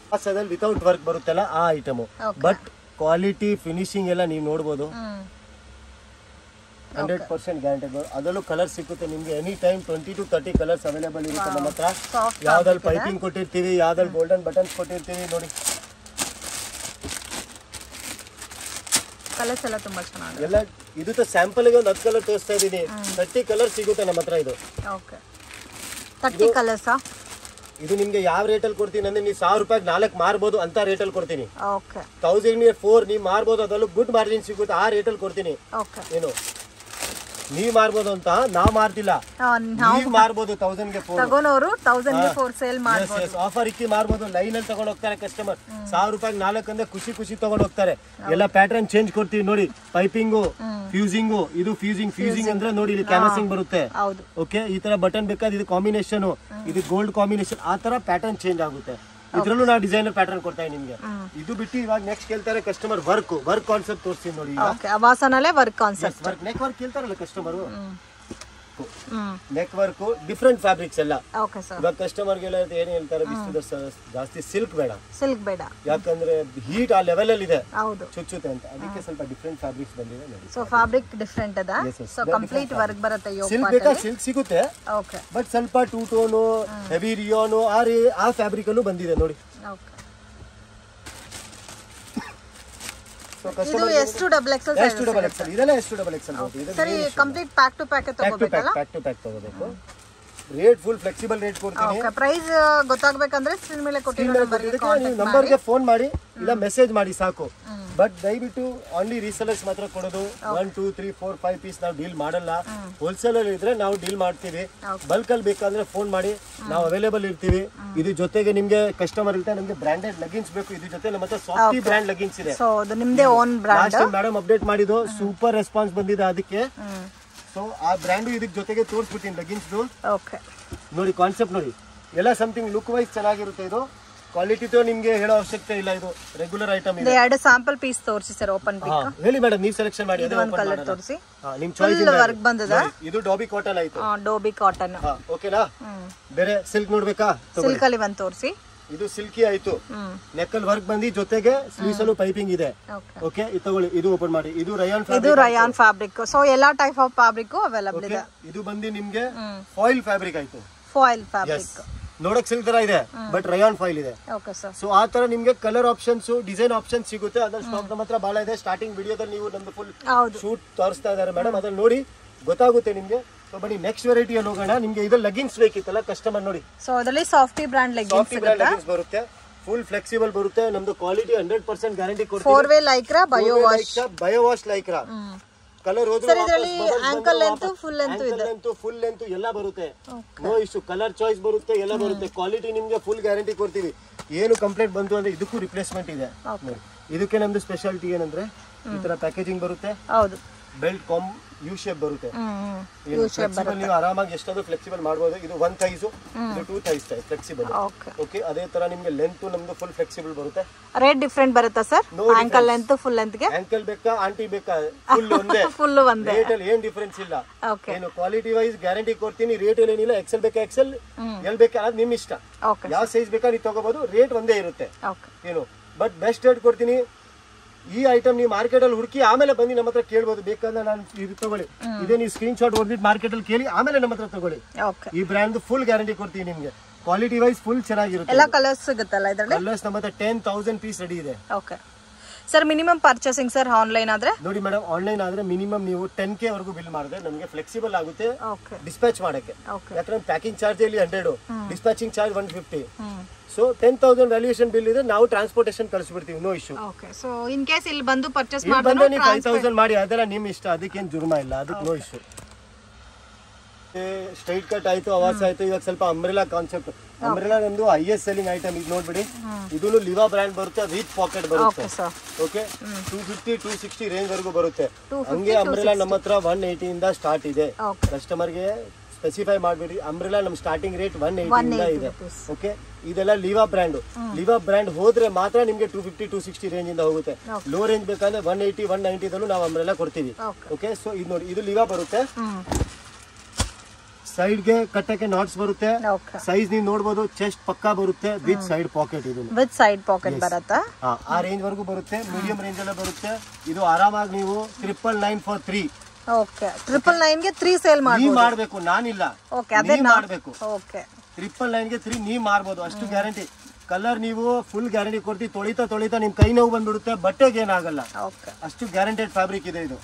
ಅವಾಸದಲ್ಲಿ ವಿತೌಟ್ ವರ್ಕ್ ಬರುತ್ತಲ್ಲ ಆ ಐಟಮು. ಬಟ್ ಕ್ವಾಲಿಟಿ ಫಿನಿಶಿಂಗ್ ಎಲ್ಲ ನೀವು ನೋಡ್ಬೋದು, 100% ಗ್ಯಾರಂಟಿ. ಅದರಲ್ಲೂ ಕಲರ್ ಸಿಕ್ಕುತ್ತೆ ನಿಮ್ಗೆ. Any time 20 to 30 colours available ಇರುತ್ತೆ ನಮ್ಮ ಹತ್ರ. ಯಾವ್ದ್ರಲ್ಲಿ ಪೈಪಿಂಗ್ ಕೊಟ್ಟಿರ್ತೀವಿ, ಯಾವ್ದ್ರಲ್ಲಿ ಗೋಲ್ಡನ್ ಬಟನ್ಸ್ ಕೊಟ್ಟಿರ್ತೀವಿ ನೋಡಿ. ಕಲರ್ಸ್ ಎಲ್ಲ ತುಂಬಾ ಚೆನ್ನಾಗಿದೆ. ಎಲ್ಲ ಇದು ಸ್ಯಾಂಪಲ್ ಗೆ ಒಂದು 10 ಕಲರ್ ತೋರಿಸ್ತಾ ಇದೀನಿ. 30 ಕಲರ್ ಸಿಗುತ್ತೆ ನಮ್ಮ ಹತ್ರ. ಇದು ಓಕೆ 30 ಕಲರ್ಸ್. ಇದು ನಿಮ್ಗೆ ಯಾವ ರೇಟ್ ಅಲ್ಲಿ ಕೊಡ್ತೀನಿ ಅಂದ್ರೆ, ನೀವು 1000 ರೂಪಾಯಿಗೆ 4 ಮಾರ್ಬೋದು ಅಂತ ರೇಟ್ ಅಲ್ಲಿ ಕೊಡ್ತೀನಿ. ಓಕೆ 1000 ನೀವು ಮಾರ್ಬೋದು, ಅದರಲ್ಲೂ ಗುಡ್ ಮಾರ್ಜಿನ್ ಸಿಗುತ್ತೆ ಆ ರೇಟ್ ಅಲ್ಲಿ ಕೊಡ್ತೀನಿ. ಏನು ನೀವ್ ಮಾರ್ಬೋದು ಅಂತ ನಾವ್ ಮಾರ್ತಿಲ್ಲ, ನೀವ್ ಮಾರ್ಬೋದು 1000 ಗೆ 4. ತಗೋನೋರು 1000 ಗೆ 4 ಸೇಲ್ ಮಾಡ್ಬೋದು. ಆಫರ್ ಇಕ್ಕಿ ಮಾರ್ಬೋದು. ಲೈನ್ ಅಲ್ಲಿ ತಗೊಂಡ್ ಹೋಗ್ತಾರೆ ಕಸ್ಟಮರ್. 1000 ರೂಪಾಯಿಗೆ 4 ಅಂದ್ರೆ ಖುಷಿ ತಗೊಂಡ್ ಹೋಗ್ತಾರೆ. ಎಲ್ಲ ಪ್ಯಾಟರ್ನ್ ಚೇಂಜ್ ಕೊಡ್ತೀವಿ ನೋಡಿ. ಪೈಪಿಂಗು, ಫ್ಯೂಸಿಂಗು. ಇದು ಫ್ಯೂಸಿಂಗ್ ಅಂದ್ರೆ ನೋಡಿ, ಇದು ಕ್ಯಾನ್ವಾಸಿಂಗ್ ಬರುತ್ತೆ. ಓಕೆ, ಈ ತರ ಬಟನ್ ಬೇಕಾದ್ರೆ ಇದು ಕಾಂಬಿನೇಷನ್, ಇದು ಗೋಲ್ಡ್ ಕಾಂಬಿನೇಷನ್, ಆ ತರ ಪ್ಯಾಟರ್ನ್ ಚೇಂಜ್ ಆಗುತ್ತೆ. ಇದ್ರಲ್ಲೂ ನಾವು ಡಿಸೈನರ್ ಪ್ಯಾಟರ್ನ್ ಕೊಡ್ತಾ ಇದೀನಿ ನಿಮ್ಗೆ. ಇದು ಬಿಟ್ಟು ಇವಾಗ ನೆಕ್ಸ್ಟ್ ಕೇಳ್ತಾರೆ ಕಸ್ಟಮರ್ ವರ್ಕ್ ಕಾನ್ಸೆಪ್ಟ್ ತೋರಿಸ್ತೀನಿ ನೋಡಿ. ಅವಾಸನಲ್ಲೇ ವರ್ಕ್ ಕಾನ್ಸೆಪ್ಟ್. ನೆಕ್ ವರ್ಕ್ ಕೇಳ್ತಾರಲ್ಲ customer, neck work different fabrics ಎಲ್ಲ. ಇವಾಗ ಕಸ್ಟಮರ್ ಏನ್ ಹೇಳ್ತಾರೆ, ಜಾಸ್ತಿ ಸಿಲ್ಕ್ ಬೇಡ, ಯಾಕಂದ್ರೆ ಹೀಟ್ ಆ ಲೆವೆಲ್ ಅಲ್ಲಿ ಇದೆ, ಚುಚ್ಚುತ್ತೆ ಅಂತ. ಅದಕ್ಕೆ ಸ್ವಲ್ಪ ಡಿಫ್ರೆಂಟ್ ಫ್ಯಾಬ್ರಿಕ್ಸ್ ಬಂದಿದೆ ನೋಡಿ. ಸೊ ಫ್ಯಾಬ್ರಿಕ್ ಡಿಫ್ರೆಂಟ್ ಅದ. ಸೊ ಕಂಪ್ಲೀಟ್ ವರ್ಕ್ ಬರುತ್ತೆ. ಸಿಲ್ಕ್ ಬೇಕಾ ಸಿಲ್ಕ್ ಸಿಗುತ್ತೆ, ಬಟ್ ಸ್ವಲ್ಪ 2 ಟೋನ್ ಹೆವಿ ರಿಯಾನ್ ಆ ಫ್ಯಾಬ್ರಿಕ್ ಅಲ್ಲೂ ಬಂದಿದೆ ನೋಡಿ. ಇದು ಎಷ್ಟು ಡಬಲ್ ಎಕ್ಸೆಲ್ ಸೈಜ್? ಇದೆಲ್ಲ ಎಷ್ಟು ಡಬಲ್ ಎಕ್ಸೆಲ್ ಬರುತ್ತೆ. ಸರಿ, ಕಂಪ್ಲೀಟ್ ಪ್ಯಾಕ್ ಟು ಪ್ಯಾಕ್ ತಗೋಬೇಕಲ್ಲ? ಪ್ಯಾಕ್ ಟು ಪ್ಯಾಕ್ ತಗೋಬೇಕು. ರೇಟ್ ಫುಲ್ ಫ್ಲೆಕ್ಸಿಬಲ್ ರೇಟ್ ಕೊಡ್ತೀನಿ. ಓಕೆ, ಪ್ರೈಸ್ ಗೊತ್ತಾಗಬೇಕಂದ್ರೆ ಸ್ಕ್ರೀನ್ ಮೇಲೆ ಕೊಟ್ಟಿರೋ ನಂಬರ್ಗೆ ಫೋನ್ ಮಾಡಿ ಇಲ್ಲ ಮೆಸೇಜ್ ಮಾಡಿ ಸಾಕು. ಬಟ್ ದಯವಿಟ್ಟು ಓನ್ಲಿ ರೀಸೆಲರ್ಸ್ ಮಾತ್ರ ಕೊಡೋದು. 1 2 3 4 5 ಪೀಸ್ ನಾವು ಡೀಲ್ ಮಾಡಲ್ಲ. ಹೋಲ್ಸೇಲ್ ಅಲ್ಲಿ ಇದ್ರೆ ನಾವು ಡೀಲ್ ಮಾಡ್ತೀವಿ. ಬಲ್ಕ್ ಅಲ್ಲಿ ಬೇಕಾದ್ರೆ ಫೋನ್ ಮಾಡಿ, ನಾವು ಅವೈಲೇಬಲ್ ಇರ್ತೀವಿ. ಇದು ಜೊತೆಗೆ ನಿಮ್ಗೆ ಕಸ್ಟಮರ್ ಇರ್ತಾರೆ, ನಮ್ಗೆ ಬ್ರಾಂಡೆಡ್ ಲಗಿನ್ಸ್ ಬೇಕು. ಇದ್ರ ಜೊತೆ ನಮ್ಮ ಹತ್ರ ಸಾಫ್ಟಿ ಬ್ರಾಂಡ್ ಲಗಿನ್ಸ್ ಇದೆ. ಸೊ ಅದು ನಿಮ್ಮದೇ ಓನ್ ಬ್ರಾಂಡ್. ಮೇಡಮ್ ಅಪ್ಡೇಟ್ ಮಾಡಿದ್ದು ಸೂಪರ್ ರೆಸ್ಪಾನ್ಸ್ ಬಂದಿದೆ ಅದಕ್ಕೆ. ಸೊ ಆ ಬ್ರ್ಯಾಂಡ್ ಇದಕ್ಕೆ ಜೊತೆಗೆ ತೋರಿಸ್ಬಿಟ್ಟಿನಿ ಲಗಿನ್ಸ್. ಓಕೆ ನೋಡಿ, ಕಾನ್ಸೆಪ್ಟ್ ನೋಡಿ, ಎಲ್ಲ ಸಮಥಿಂಗ್ ಲುಕ್ ವೈಸ್ ಚೆನ್ನಾಗಿರುತ್ತೆ. ಇದು ಕ್ವಾಲಿಟಿ ನಿಮ್ಗೆ ಹೇಳೋ ಅವಶ್ಯಕತೆ ಇಲ್ಲ, ಇದು ರೆಗ್ಯುಲರ್ ಐಟಮ್ ಇದೆ. ಎರಡು ಸ್ಯಾಂಪಲ್ ಪೀಸ್ ತೋರಿಸಿ ಸರ್, ಓಪನ್ ಪಿಕ್ ಹೇಳಿ ಮೇಡಮ್, ನೀವು ಸೆಲೆಕ್ಷನ್ ಮಾಡಿ. ಇದು ಒಂದು ಕಲರ್ ತೋರಿಸಿ. ನಿಮ್ ಚಾಯ್ಸ್ ಫುಲ್ ವರ್ಕ್ ಬಂದಿದೆ. ಇದು ಡೋಬಿ ಕಾಟನ್ ಆಯ್ತು. ಡೋಬಿ ಕಾಟನ್ ಓಕೆನಾ? ಬೇರೆ ಸಿಲ್ಕ್ ನೋಡ್ಬೇಕಾ? ಸಿಲ್ಕ್ ಅಲ್ಲಿ ಒಂದು ತೋರಿಸಿ. ಇದು ಸಿಲ್ಕಿ ಆಯ್ತು, ನೆಕ್ಕಲ್ ವರ್ಕ್ ಬಂದಿ, ಜೊತೆಗೆ ಸ್ಲೀವ್ಸ್ ಅಲ್ಲೂ ಪೈಪಿಂಗ್ ಇದೆ. ಓಕೆ, ಇದು ತಗೊಳ್ಳಿ, ಇದು ಓಪನ್ ಮಾಡಿ. ಇದು ರಯಾನ್ ಫ್ಯಾಬ್ರಿಕ್. ಸೊ ಎಲ್ಲಾ ಟೈಪ್ ಆಫ್ ಫ್ಯಾಬ್ರಿಕ್ ಅವೈಲೇಬಲ್ ಇದೆ. ಇದು ಬಂದಿ ನಿಮ್ಗೆ ಫಾಯಿಲ್ ಫ್ಯಾಬ್ರಿಕ್ ಆಯ್ತು. ಫಾಯಿಲ್ ಫ್ಯಾಬ್ರಿಕ್ ನೋಡಕ್ ಸಿಲ್ಕ್ ತರ ಇದೆ, ಬಟ್ ರಯಾನ್ ಫಾಯಿಲ್ ಇದೆ. ಸೊ ಆ ತರ ನಿಮ್ಗೆ ಕಲರ್ ಆಪ್ಷನ್ಸ್, ಡಿಸೈನ್ ಆಪ್ಷನ್ಸ್ ಸಿಗುತ್ತೆ. ಅದ್ರ ಸ್ಟಾಕ್ ನಮ್ಮ ಹತ್ರ ಬಹಳ ಇದೆ. ಸ್ಟಾರ್ಟಿಂಗ್ ವಿಡಿಯೋದಲ್ಲಿ ನೀವು ನಮ್ದು ಫುಲ್ ಶೂಟ್ ತೋರಿಸ್ತಾ ಇದಾರೆ ಮೇಡಮ್, ಅದನ್ನ ನೋಡಿ ಗೊತ್ತಾಗುತ್ತೆ ನಿಮ್ಗೆ. ಸೊ ಬನ್ನಿ ನೆಕ್ಸ್ಟ್ ವೆರೈಟಿಯಲ್ಲಿ ಹೋಗೋಣ. ನಿಮ್ಗೆ ಇದು ಲೆಗಿನ್ಸ್ ಬೇಕಿತ್ತಲ್ಲ ಕಸ್ಟಮರ್ ನೋಡಿ. ಸೊ ಅದರಲ್ಲಿ ಸಾಫ್ಟಿ ಬ್ರಾಂಡ್ ಲೆಗಿನ್ಸ್ ಬರುತ್ತೆ, ಫುಲ್ ಫ್ಲೆಕ್ಸಿಬಲ್ ಬರುತ್ತೆ. ನಮ್ದು ಕ್ವಾಲಿಟಿ 100% ಗ್ಯಾರಂಟಿ ಕೊಡ್ತೀವಿ. 4-way Lycra bio wash Lycra. Colour ಹೋದ್ರೆ ಆಂಕಲ್ ಲೆಂತ್ ಫುಲ್ ಲೆಂತ್ ಎಲ್ಲ ಬರುತ್ತೆ. ನೋ ಇಶ್ಯೂ, ಕಲರ್ ಚಾಯ್ಸ್ ಬರುತ್ತೆ, ಎಲ್ಲ ಬರುತ್ತೆ. ಕ್ವಾಲಿಟಿ ನಿಮ್ಗೆ ಫುಲ್ ಗ್ಯಾರಂಟಿ ಕೊಡ್ತೀವಿ. ಏನು ಕಂಪ್ಲೇಂಟ್ ಬಂತು ಅಂದ್ರೆ ಇದಕ್ಕೂ ರಿಪ್ಲೇಸ್ಮೆಂಟ್ ಇದೆ. ಇದಕ್ಕೆ ನಮ್ದು ಸ್ಪೆಷಾಲಿಟಿ ಏನಂದ್ರೆ ಈ ತರ ಪ್ಯಾಕೇಜಿಂಗ್ ಬರುತ್ತೆ. ಹೌದು, ಬೆಲ್ಟ್ ಕಾಮ್ ಯು ಶೇಪ್ ಬರುತ್ತೆ. ನೀವು ಆರಾಮಾಗಿ ಎಷ್ಟಾದ್ರೂ ಫ್ಲೆಕ್ಸಿಬಲ್ ಮಾಡಬಹುದು. ಇದು 1 ಥೈಸ್, ಇದು 2 ಥೈಸ್ ಫ್ಲೆಕ್ಸಿಬಲ್. ಓಕೆ, ಅದೇ ತರ ನಿಮ್ಗೆ ಲೆಂತ್ ನಮ್ದು ಫುಲ್ ಫ್ಲೆಕ್ಸಿಬಲ್ ಬರುತ್ತೆ. ರೇಟ್ ಡಿಫರೆಂಟ್ ಬರುತ್ತಾ sir? Ankle length full length ಗೆ ಆಂಕಲ್ ಬೇಕಾ ಆಂಟಿ ಬೇಕಾ ಫುಲ್ ಒಂದೇ. ಫುಲ್ ಒಂದೇ. ರೇಟ್ ಅಲ್ಲಿ ಏನ್ ಡಿಫರೆನ್ಸ್ ಇಲ್ಲ. ಏನು ಕ್ವಾಲಿಟಿ ವೈಸ್ ಗ್ಯಾರಂಟಿ ಕೊಡ್ತೀನಿ. ರೇಟ್ ಅಲ್ಲಿ ಏನಿಲ್ಲ. ಎಕ್ಸೆಲ್ ಬೇಕಾ ಎಕ್ಸೆಲ್, ಎಲ್ ಬೇಕಾ ಅದು ನಿಮ್ ಇಷ್ಟ. ಯಾವ ಸೈಜ್ ಬೇಕಾ ನೀವು ತಗೋಬಹುದು. ರೇಟ್ ಒಂದೇ ಇರುತ್ತೆ. ಏನು ಬಟ್ ಬೆಸ್ಟ್ ರೇಟ್ ಕೊಡ್ತೀನಿ. ಈ ಐಟಮ್ ನೀವು ಮಾರ್ಕೆಟ್ ಅಲ್ಲಿ ಹುಡುಕಿ ಆಮೇಲೆ ಬಂದು ನಮ್ಮ ಹತ್ರ ಕೇಳ್ಬೋದು. ಬೇಕಂದ್ರೆ ನಾನು ಇದು ತಗೊಳ್ಳಿ, ಇದೇ ನೀವು ಸ್ಕ್ರೀನ್ ಶಾಟ್ ಹೊಡೆದಿಟ್ಟು ಮಾರ್ಕೆಟ್ ಅಲ್ಲಿ ಕೇಳಿ ಆಮೇಲೆ ನಮ್ಮ ಹತ್ರ ತಗೊಳ್ಳಿ. ಈ ಬ್ರ್ಯಾಂಡ್ ಫುಲ್ ಗ್ಯಾರಂಟಿ ಕೊಡ್ತೀವಿ ನಿಮ್ಗೆ. ಕ್ವಾಲಿಟಿ ವೈಸ್ ಫುಲ್ ಚೆನ್ನಾಗಿರುತ್ತೆ. ಎಲ್ಲ ಕಲರ್ಸ್ ಸಿಗುತ್ತಲ್ಲ ಇದರಲ್ಲಿ? ಕಲರ್ಸ್ ನಮ್ಮ ಹತ್ರ 10,000 ಪೀಸ್ ರೆಡಿ ಇದೆ. Okay sir, minimum purchasing sir online ಆದ್ರೆ? ನೋಡಿ ಮೇಡಮ್, ಆನ್ಲೈನ್ ಆದ್ರೆ ಮಿನಿಮಮ್ ನೀವು 10K ವರೆಗೂ ಬಿಲ್ ಮಾಡಿದ್ರೆ ನಮಗೆ ಫ್ಲೆಕ್ಸಿಬಲ್ ಆಗುತ್ತೆ ಡಿಸ್ಪ್ಯಾಚ್ ಮಾಡಕ್ಕೆ. ಯಾಕಂದ್ರೆ ಪ್ಯಾಕಿಂಗ್ ಚಾರ್ಜ್ ಇಲ್ಲಿ 100, dispatching charge 150. So 10,000 valuation bill ಇದೆ. ನಾವು ಟ್ರಾನ್ಸ್ಪೋರ್ಟೇಷನ್ ಕಳಿಸ್ಬಿಡ್ತೀವಿ, no issue. So in case ಇಲ್ಲಿ ಬಂದು ಪರ್ಚೇಸ್ ಮಾಡಿದ್ರೆ ನೀವು 5,000 ಮಾಡಿ, ಅದೆಲ್ಲ ನಿಮ್ ಇಷ್ಟ, ಅದಕ್ಕೇನು ಜುರ್ಮ ಇಲ್ಲ, ಅದಕ್ಕೆ ನೋ ಇಶ್ಯೂ. ಸ್ಟ್ರೈಟ್ ಕಟ್ ಆಯ್ತು, ಅವಾಸ್ ಆಯ್ತು. ಇವಾಗ ಸ್ವಲ್ಪ ಅಂಬ್ರೆಲಾ ಕಾನ್ಸೆಪ್ಟ್. ಅಂಬ್ರೆಲಾ ನಮ್ದು ಹೈಯೆಸ್ಟ್ ಸೆಲ್ಲಿಂಗ್ ಐಟಮ್. ಇದು ನೋಡ್ಬಿಡಿ, ಇದೂ ಲಿವಾ ಬ್ರ್ಯಾಂಡ್ ಬರುತ್ತೆ, ವಿತ್ ಪಾಕೆಟ್ ಬರುತ್ತೆ. ಓಕೆ, 250-260 ರೇಂಜ್ ವರೆಗೂ ಬರುತ್ತೆ. ಹಂಗೆ ಅಂಬ್ರೆಲಾ ನಮ್ಮ ಹತ್ರ 180 ಇಂದ ಸ್ಟಾರ್ಟ್ ಇದೆ. ಕಸ್ಟಮರ್ಗೆ ಸ್ಪೆಸಿಫೈ ಮಾಡ್ಬಿಡಿ. ಅಂಬ್ರೆಲಾ ನಮ್ ಸ್ಟಾರ್ಟಿಂಗ್ ರೇಟ್ 180 ಇಂದ ಇದೆ. ಓಕೆ, ಇದೆಲ್ಲ ಲಿವಾ ಬ್ರ್ಯಾಂಡ್. ಲಿವಾ ಬ್ರ್ಯಾಂಡ್ ಹೋದ್ರೆ ಮಾತ್ರ ನಿಮ್ಗೆ 250-260 ರೇಂಜ್ ಇಂದ ಹೋಗುತ್ತೆ. ಲೋ ರೇಂಜ್ ಬೇಕಾದ್ರೆ 180-190 ದಲ್ಲೂ ನಾವು ಅಂಬ್ರೆಲಾ ಕೊಡ್ತೀವಿ. ಓಕೆ, ಸೊ ಇದು ನೋಡಿ, ಇದು ಲಿವಾ ಬರುತ್ತೆ. ಸೈಡ್ ಗೆ ಕಟ್ಟಕ್ಕೆ ನಾಟ್ಸ್ ಬರುತ್ತೆ. ಸೈಜ್ ನೀವು ನೋಡಬಹುದು, ಚೆಸ್ಟ್ ಪಕ್ಕಾ ಬರುತ್ತೆ ವಿತ್ ಸೈಡ್ ಪಾಕೆಟ್. ಇದು ವಿತ್ ಸೈಡ್ ಪಾಕೆಟ್ ಬರುತ್ತಾ? ಆ ರೇಂಜ್ ವರೆಗೂ ಬರುತ್ತೆ. ಮೀಡಿಯಂ ರೇಂಜ್ ಎಲ್ಲ ಬರುತ್ತೆ. ಇದು ಆರಾಮಾಗಿ ನೀವು 999 for 3. ಓಕೆ, 999 ಗೆ 3 ಸೇಲ್ ಮಾಡಬೇಕು, ನಾನಿಲ್ಲ. ಓಕೆ, ಅದೇ ಮಾಡಬೇಕು. ಓಕೆ, 999 ಗೆ 3 ನೀವು ಮಾರಬಹುದು. ಅಷ್ಟು ಗ್ಯಾರಂಟಿ. ಕಲರ್ ನೀವು ಫುಲ್ ಗ್ಯಾರಂಟಿ ಕೊಡ್ತೀವಿ. ತೊಳಿತಾ ನಿಮ್ ಕೈ ನೋವು ಬಂದ್ಬಿಡುತ್ತೆ, ಬಟ್ಟೆಗೆ ಏನಾಗಲ್ಲ. ಅಷ್ಟು ಗ್ಯಾರಂಟೆಡ್ ಫ್ಯಾಬ್ರಿಕ್ ಇದೆ ಇದು.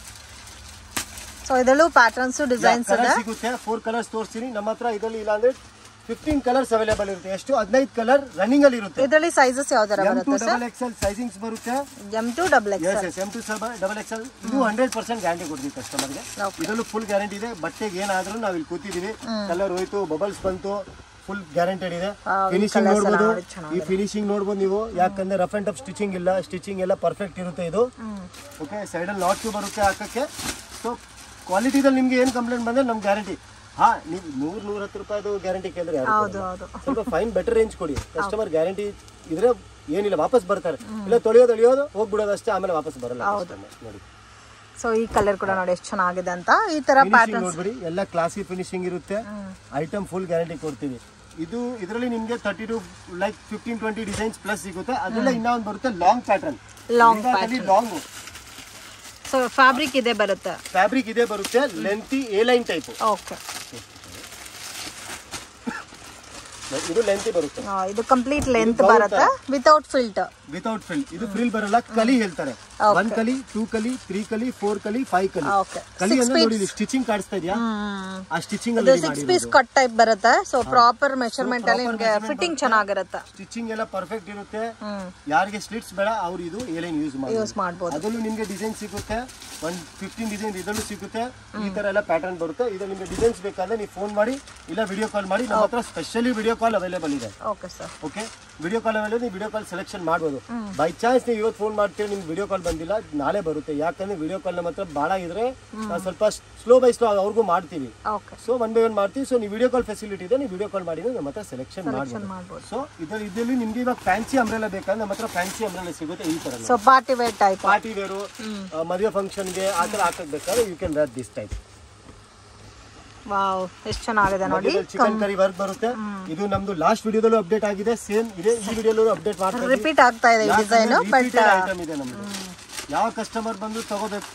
ಸೊ ಇದರಲ್ಲೂ ಪ್ಯಾಟರ್ನ್ಸ್ ಡಿಸೈನ್ಸ್ ಸಿಗುತ್ತೆ. 4 ಕಲರ್ಸ್ ತೋರಿಸ್ತೀನಿ ನಮ್ಮ ಹತ್ರ. ಇದರಲ್ಲಿ ಇಲ್ಲ ಅಂದ್ರೆ 15 ಕಲರ್ಸ್ ಅವೈಲೇಬಲ್ ಇರುತ್ತೆ. ಎಷ್ಟು 15 ಕಲರ್ ರನ್ನಿಂಗ್ ಅಲ್ಲಿ ಇರುತ್ತೆ. ಇದರಲ್ಲಿ ಸೈಜಸ್ ಯಾವ ತರ ಬರುತ್ತೆ ಸರ್? M2XL ಸೈಜಿಂಗ್ಸ್ ಬರುತ್ತೆ. M2XL. M2XL ಇದು 100% ಗ್ಯಾರಂಟಿ ಕೊಡ್ತೀವಿ ಕಸ್ಟಮರ್ ಗೆ. ಇದರಲ್ಲೂ ಫುಲ್ ಗ್ಯಾರಂಟಿ ಇದೆ. ಬಟ್ಟೆಗೆ ಏನಾದ್ರೂ ನಾವು ಇಲ್ಲಿ ಕೂತಿದೀವಿ, ಕಲರ್ ಹೋಯ್ತು, ಬಬಲ್ಸ್ ಬಂತು, ಫುಲ್ ಗ್ಯಾರಂಟೆಡ್ ಇದೆ. ಫಿನಿಶಿಂಗ್ ನೋಡಬಹುದು. ಈ ಫಿನಿಶಿಂಗ್ ನೋಡಬಹುದು ನೀವು, ಯಾಕಂದ್ರೆ ರಫ್ ಅಂಡ್ ಟಫ್ ಸ್ಟಿಚಿಂಗ್ ಇಲ್ಲ. ಸ್ಟಿಚಿಂಗ್ ಎಲ್ಲ ಪರ್ಫೆಕ್ಟ್ ಇರುತ್ತೆ ಇದು. ಓಕೆ, ಸೈಡ್ ಅಲ್ಲಿ ನಾಟ್ ಬರುತ್ತೆ ಹಾಕಕ್ಕೆ. ಸೊ ಕ್ವಾಲಿಟಿದಲ್ಲಿ ನಿಮ್ಗೆ ಏನ್ ಕಂಪ್ಲೇಂಟ್ ಬಂದ್ರೆ ನಮ್ ಗ್ಯಾರಂಟಿ. ನೀವು 100-110 ರೂಪಾಯಿದು ಗ್ಯಾರಂಟಿ ಕೇಳಿದ್ರೆ ಸ್ವಲ್ಪ ಫೈನ್ ಬೆಟರ್ ರೇಂಜ್ ಕೊಡಿ. ಕಸ್ಟಮರ್ ಗ್ಯಾರಂಟಿ ಇದ್ರೆ ಏನಿಲ್ಲ, ವಾಪಸ್ ಬರ್ತಾರೆ. ಇಲ್ಲ ತೊಳೆಯೋದು ಹೋಗ್ಬಿಡೋದು ಅಷ್ಟೇ, ಆಮೇಲೆ ವಾಪಸ್ ಬರಲ್ಲ. ನೋಡಿ, ಸೊ ಈ ಕಲರ್ ಕೂಡ ನೋಡಿ ಎಷ್ಟು ಚೆನ್ನಾಗಿದೆ ಅಂತ. ಈ ತರ ಪ್ಯಾಟರ್ನ್ ನೋಡ್ಬಿಡಿ, ಎಲ್ಲ ಕ್ಲಾಸಿ ಫಿನಿಶಿಂಗ್ ಇರುತ್ತೆ. ಐಟಮ್ ಫುಲ್ ಗ್ಯಾರಂಟಿ ಕೊಡ್ತೀವಿ. ಇದರಲ್ಲಿ ನಿಮ್ಗೆ 32 ಲೈಕ್ 15-20 ಡಿಸೈನ್ಸ್ ಪ್ಲಸ್ ಸಿಗುತ್ತೆ. ಅದೆಲ್ಲ ಇನ್ನ ಒಂದು ಬರುತ್ತೆ long pattern. Long so fabric ಇದೆ ಬರುತ್ತೆ. Lengthy A line type. Okay, ಇದು ಲೆಂತಿ ಬರುತ್ತೆ. ಇದು ಕಂಪ್ಲೀಟ್ ಲೆಂತ್ ಬರುತ್ತೆ ವಿತೌಟ್ ಫಿಲ್ಟರ್. ಇದು ಫ್ರಿಲ್ ಬರಲ್ಲ. ಕಲಿ ಹೇಳ್ತಾರೆ. 1 ಕಲಿ, 2 ಕಲಿ, 3 ಕಲಿ, 4 ಕಲಿ, 5 ಕಲಿ. ಕಲಿ ಅಂದ್ರೆ ನೋಡಿ, ಸ್ಟಿಚಿಂಗ್ ಕಾಣಿಸ್ತಾ ಇದೆಯಾ? ಆ ಸ್ಟಿಚಿಂಗ್ ಅಲ್ಲಿ 6 ಪೀಸ್ ಕಟ್ ಟೈಪ್ ಬರುತ್ತೆ. ಸೊ ಪ್ರಾಪರ್ ಮೆಜರ್ಮೆಂಟ್ ಅಲ್ಲಿ ನಿಮಗೆ ಫಿಟ್ಟಿಂಗ್ ಚೆನ್ನಾಗಿರುತ್ತೆ. ಸ್ಟಿಚಿಂಗ್ ಎಲ್ಲ ಪರ್ಫೆಕ್ಟ್ ಇರುತ್ತೆ. ಯಾರಿಗೆ ಸ್ಲಿಟ್ಸ್ ಬೇಡ ಅವರು ಇದು ಎ ಲೈನ್ ಯೂಸ್ ಮಾಡಬಹುದು. ಅದರಲ್ಲೂ ನಿಮಗೆ ಡಿಸೈನ್ ಸಿಗುತ್ತೆ. 15 ಡಿಸೈನ್ ಇದರಲ್ಲೂ ಸಿಗುತ್ತೆ. ಈ ತರ ಎಲ್ಲ ಪ್ಯಾಟರ್ನ್ ಬರುತ್ತೆ. ಇದು ನಿಮಗೆ ಡಿಸೈನ್ಸ್ ಬೇಕಾದ್ರೆ ನೀವು ಫೋನ್ ಮಾಡಿ, ಇಲ್ಲ ವಿಡಿಯೋ ಕಾಲ್ ಮಾಡಿ. ನಮ್ಮ ಹತ್ರ ಸ್ಪೆಷಲಿ ವಿಡಿಯೋ ಕಾಲ್ ಅವೈಲೇಬಲ್ ಇದೆ. Okay, video call available. ನೀವು ವಿಡಿಯೋ ಕಾಲ್ ಸೆಲೆಕ್ಷನ್ ಮಾಡಬಹುದು. ಬೈ ಚಾನ್ಸ್ ನೀವು ಇವತ್ತು ಫೋನ್ ಮಾಡ್ತೀವಿ, ನಿಮ್ಗೆ ವಿಡಿಯೋ ಕಾಲ್ ಬಂದಿಲ್ಲ, ನಾಳೆ ಬರುತ್ತೆ. ಯಾಕಂದ್ರೆ ವಿಡಿಯೋ ಕಾಲ್ ನಮ್ಮ ಹತ್ರ ಭಾಳ ಇದ್ರೆ ಸ್ವಲ್ಪ ಸ್ಲೋ ಬೈ ಸ್ಲೋ ಅವ್ರಿಗೂ ಮಾಡ್ತೀವಿ. ಸೊ 1 by 1 ಮಾಡ್ತೀವಿ. ಸೊ ನೀವು ವಿಡಿಯೋ ಕಾಲ್ ಫೆಸಿಲಿಟಿ ಇದೆ, ನೀವು ವಿಡಿಯೋ ಕಾಲ್ ಮಾಡಿದ್ರೆ ನಮ್ಮ ಹತ್ರ ಸೆಲೆಕ್ಷನ್ ಮಾಡಬಹುದು. ಸೊ ಇದರಲ್ಲಿ ನಿಮ್ಗೆ ಇವಾಗ ಫ್ಯಾನ್ಸಿ ಅಂಬ್ರೆಲಾ ಬೇಕಂದ್ರೆ ನಮ್ಮ ಹತ್ರ ಫ್ಯಾನ್ಸಿ ಅಂಬ್ರೆಲಾ ಸಿಗುತ್ತೆ. ಈ ತರ so party wear type, party wear, ಮದುವೆ ಫಂಕ್ಷನ್ಗೆ ಆ ತರ ಹಾಕಕ್ ಬೇಕಾದ್ರೆ you can wear this type. Wow, ಎಷ್ಟು ಚೆನ್ನಾಗಿದೆ ನೋಡಿ. ಚಿಕನ್ ಕರಿ ವರ್ಕ್ ಬರುತ್ತೆ. ಇದು ನಮ್ದು ಲಾಸ್ಟ್ ವಿಡಿಯೋದಲ್ಲೂ ಅಪ್ಡೇಟ್ ಆಗಿದೆ. ಸೇಮ್ ಇದೆ ಈ ವಿಡಿಯೋದಲ್ಲೂ ಅಪ್ಡೇಟ್ ಮಾಡ್ತಾ ಇದ್ದೀವಿ. ರಿಪೀಟ್ ಆಗ್ತಾ ಇದೆ ಈ ಡಿಸೈನ್. ಬಟ್ ಐಟಮ್ ಇದೆ ನಮ್ದು. ಯಾವ ಕಸ್ಟಮರ್ ಬಂದು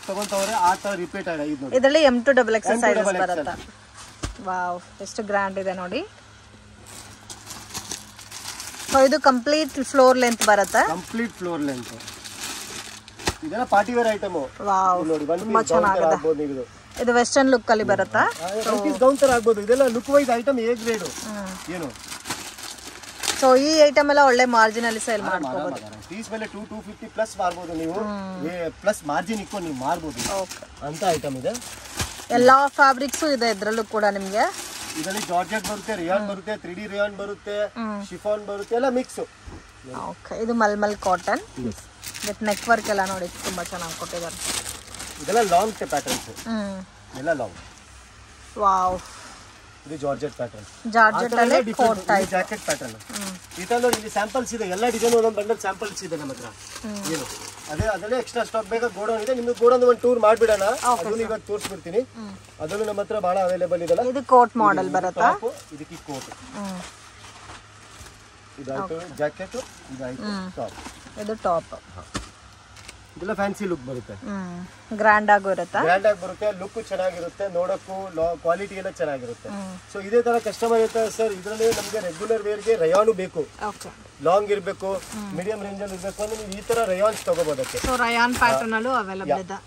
ತಗೊಂತವ್ರೆ ಆ ತರ ರಿಪೀಟ್ ಆಗಿದೆ. ಇದು ನೋಡಿ, ಇದರಲ್ಲಿ M2XL ಸೈಜಸ್ ಬರುತ್ತೆ. ವಾವ್, ಎಷ್ಟು ಗ್ರ್ಯಾಂಡ್ ಇದೆ ನೋಡಿ. ಸೊ ಇದು ಕಂಪ್ಲೀಟ್ ಫ್ಲೋರ್ ಲೆಂತ್ ಬರುತ್ತೆ. Complete floor length. ಇದೆಲ್ಲ ಪಾರ್ಟಿ ವೇರ್ ಐಟಮ್. ವಾವ್, ನೋಡಿ, ತುಂಬಾ ಚೆನ್ನಾಗಿದೆ. ಇದು ವೆಸ್ಟರ್ನ್ ಲುಕ್ ಅಲ್ಲಿ ಬರುತ್ತಾ? ಒನ್ ಪೀಸ್ ಗೌನ್ ತರ ಆಗ್ಬೋದು. ಇದೆಲ್ಲ look wise item A grade ಏನು. ಸೊ ಈ ಐಟಮ್ ಎಲ್ಲ ಒಳ್ಳೆ ಮಾರ್ಜಿನ್ ಅಲ್ಲಿ ಸೇಲ್ ಮಾಡ್ಕೋಬಹುದು. ಪೀಸ್ ಮೇಲೆ 250 ಪ್ಲಸ್ ಮಾರ್ಬೋದು ನೀವು, ಪ್ಲಸ್ ಮಾರ್ಜಿನ್ ಇಟ್ಕೊಂಡು ನೀವು ಮಾರ್ಬೋದು ಅಂತ ಐಟಮ್ ಇದೆ. ಎಲ್ಲಾ ಫ್ಯಾಬ್ರಿಕ್ಸ್ ಇದೆ ಇದ್ರಲ್ಲೂ ಕೂಡ ನಿಮ್ಗೆ. ಇದರಲ್ಲಿ ಜಾರ್ಜೆಟ್ ಬರುತ್ತೆ, ರಿಯಾನ್ ಬರುತ್ತೆ, 3D ರಿಯಾನ್ ಬರುತ್ತೆ, ಶಿಫಾನ್ ಬರುತ್ತೆ, ಎಲ್ಲ ಮಿಕ್ಸ್. ಓಕೆ, ಇದು mulmul cotton with neck work ಎಲ್ಲ ನೋಡಿ ತುಂಬಾ ಚೆನ್ನಾಗಿ ಕೊಟ್ಟಿದ್ದಾರೆ. ಇದೆಲ್ಲ ಲಾಂಗ್ ಪ್ಯಾಟರ್ನ್ಸ್, ಎಲ್ಲ ಲಾಂಗ್. ವಾವ್, ಇದು ಜಾರ್ಜೆಟ್ ಪ್ಯಾಟರ್ನ್. ಜಾರ್ಜೆಟ್ ಅಲ್ಲಿ ಕೋಟ್ ಟೈಪ್ ಜಾಕೆಟ್ ಪ್ಯಾಟರ್ನ್. ಇದನ್ನ ನೋಡಿ, ಇಲ್ಲಿ ಸ್ಯಾಂಪಲ್ಸ್ ಇದೆ, ಎಲ್ಲ ಡಿಸೈನ್ ಒಂದೊಂದು ಬಂಡಲ್ ಸ್ಯಾಂಪಲ್ಸ್ ಇದೆ ನಮ್ಮ ಹತ್ರ. ಏನು ಅದಲ್ಲೇ ಎಕ್ಸ್ಟ್ರಾ ಸ್ಟಾಕ್ ಬೇಕಾ ಗೋಡೌನ್ ಇದೆ. ನಿಮ್ಗೆ ಗೋಡೌನ್ ಒಂದು ಟೂರ್ ಮಾಡ್ಬಿಡೋಣ, ಅದನ್ನು ಇವಾಗ ತೋರಿಸ್ಬಿಡ್ತೀನಿ. ಅದನ್ನು ನಮ್ಮ ಹತ್ರ ಬಹಳ ಅವೈಲೇಬಲ್ ಇದೆಲ್ಲ. ಇದು ಕೋಟ್ ಮಾಡೆಲ್ ಬರುತ್ತಾ? ಇದಕ್ಕೆ ಕೋಟ್, ಇದಾಯ್ತು ಜಾಕೆಟ್, ಇದಾಯ್ತು ಟಾಪ್. ಇದು ಟಾಪ್. ಇದೆಲ್ಲ ಫ್ಯಾನ್ಸಿ ಲುಕ್ ಬರುತ್ತೆ, ಗ್ರ್ಯಾಂಡ್ ಆಗಿ ಇರುತ್ತೆ. ಗ್ರ್ಯಾಂಡ್ ಆಗಿ ಬರುತ್ತೆ, ಲುಕ್ ಚೆನ್ನಾಗಿರುತ್ತೆ, ನೋಡಕ್ಕೂ ಕ್ವಾಲಿಟಿ ಎಲ್ಲ ಚೆನ್ನಾಗಿರುತ್ತೆ. ಸೊ ಇದೇ ತರ ಕಸ್ಟಮರ್ ಇರ್ತಾರೆ ಸರ್. ಇದರಲ್ಲಿ ನಮಗೆ ರೆಗ್ಯುಲರ್ ವೇರ್ಗೆ ರಯಾನು ಬೇಕು, ಲಾಂಗ್ ಇರಬೇಕು, ಮೀಡಿಯಂ ರೇಂಜ್ ಅಲ್ಲಿ ಇರಬೇಕು ಅಂದ್ರೆ ನೀವು ಈ ತರ ರಯಾನ್ಸ್ ತಗೋಬಹುದಕ್ಕೆ. ಸೊ ರಯಾನ್ ಪ್ಯಾಟರ್ನ್ ಅಲ್ಲೂ ಅವೈಲೇಬಲ್ ಇದೆ,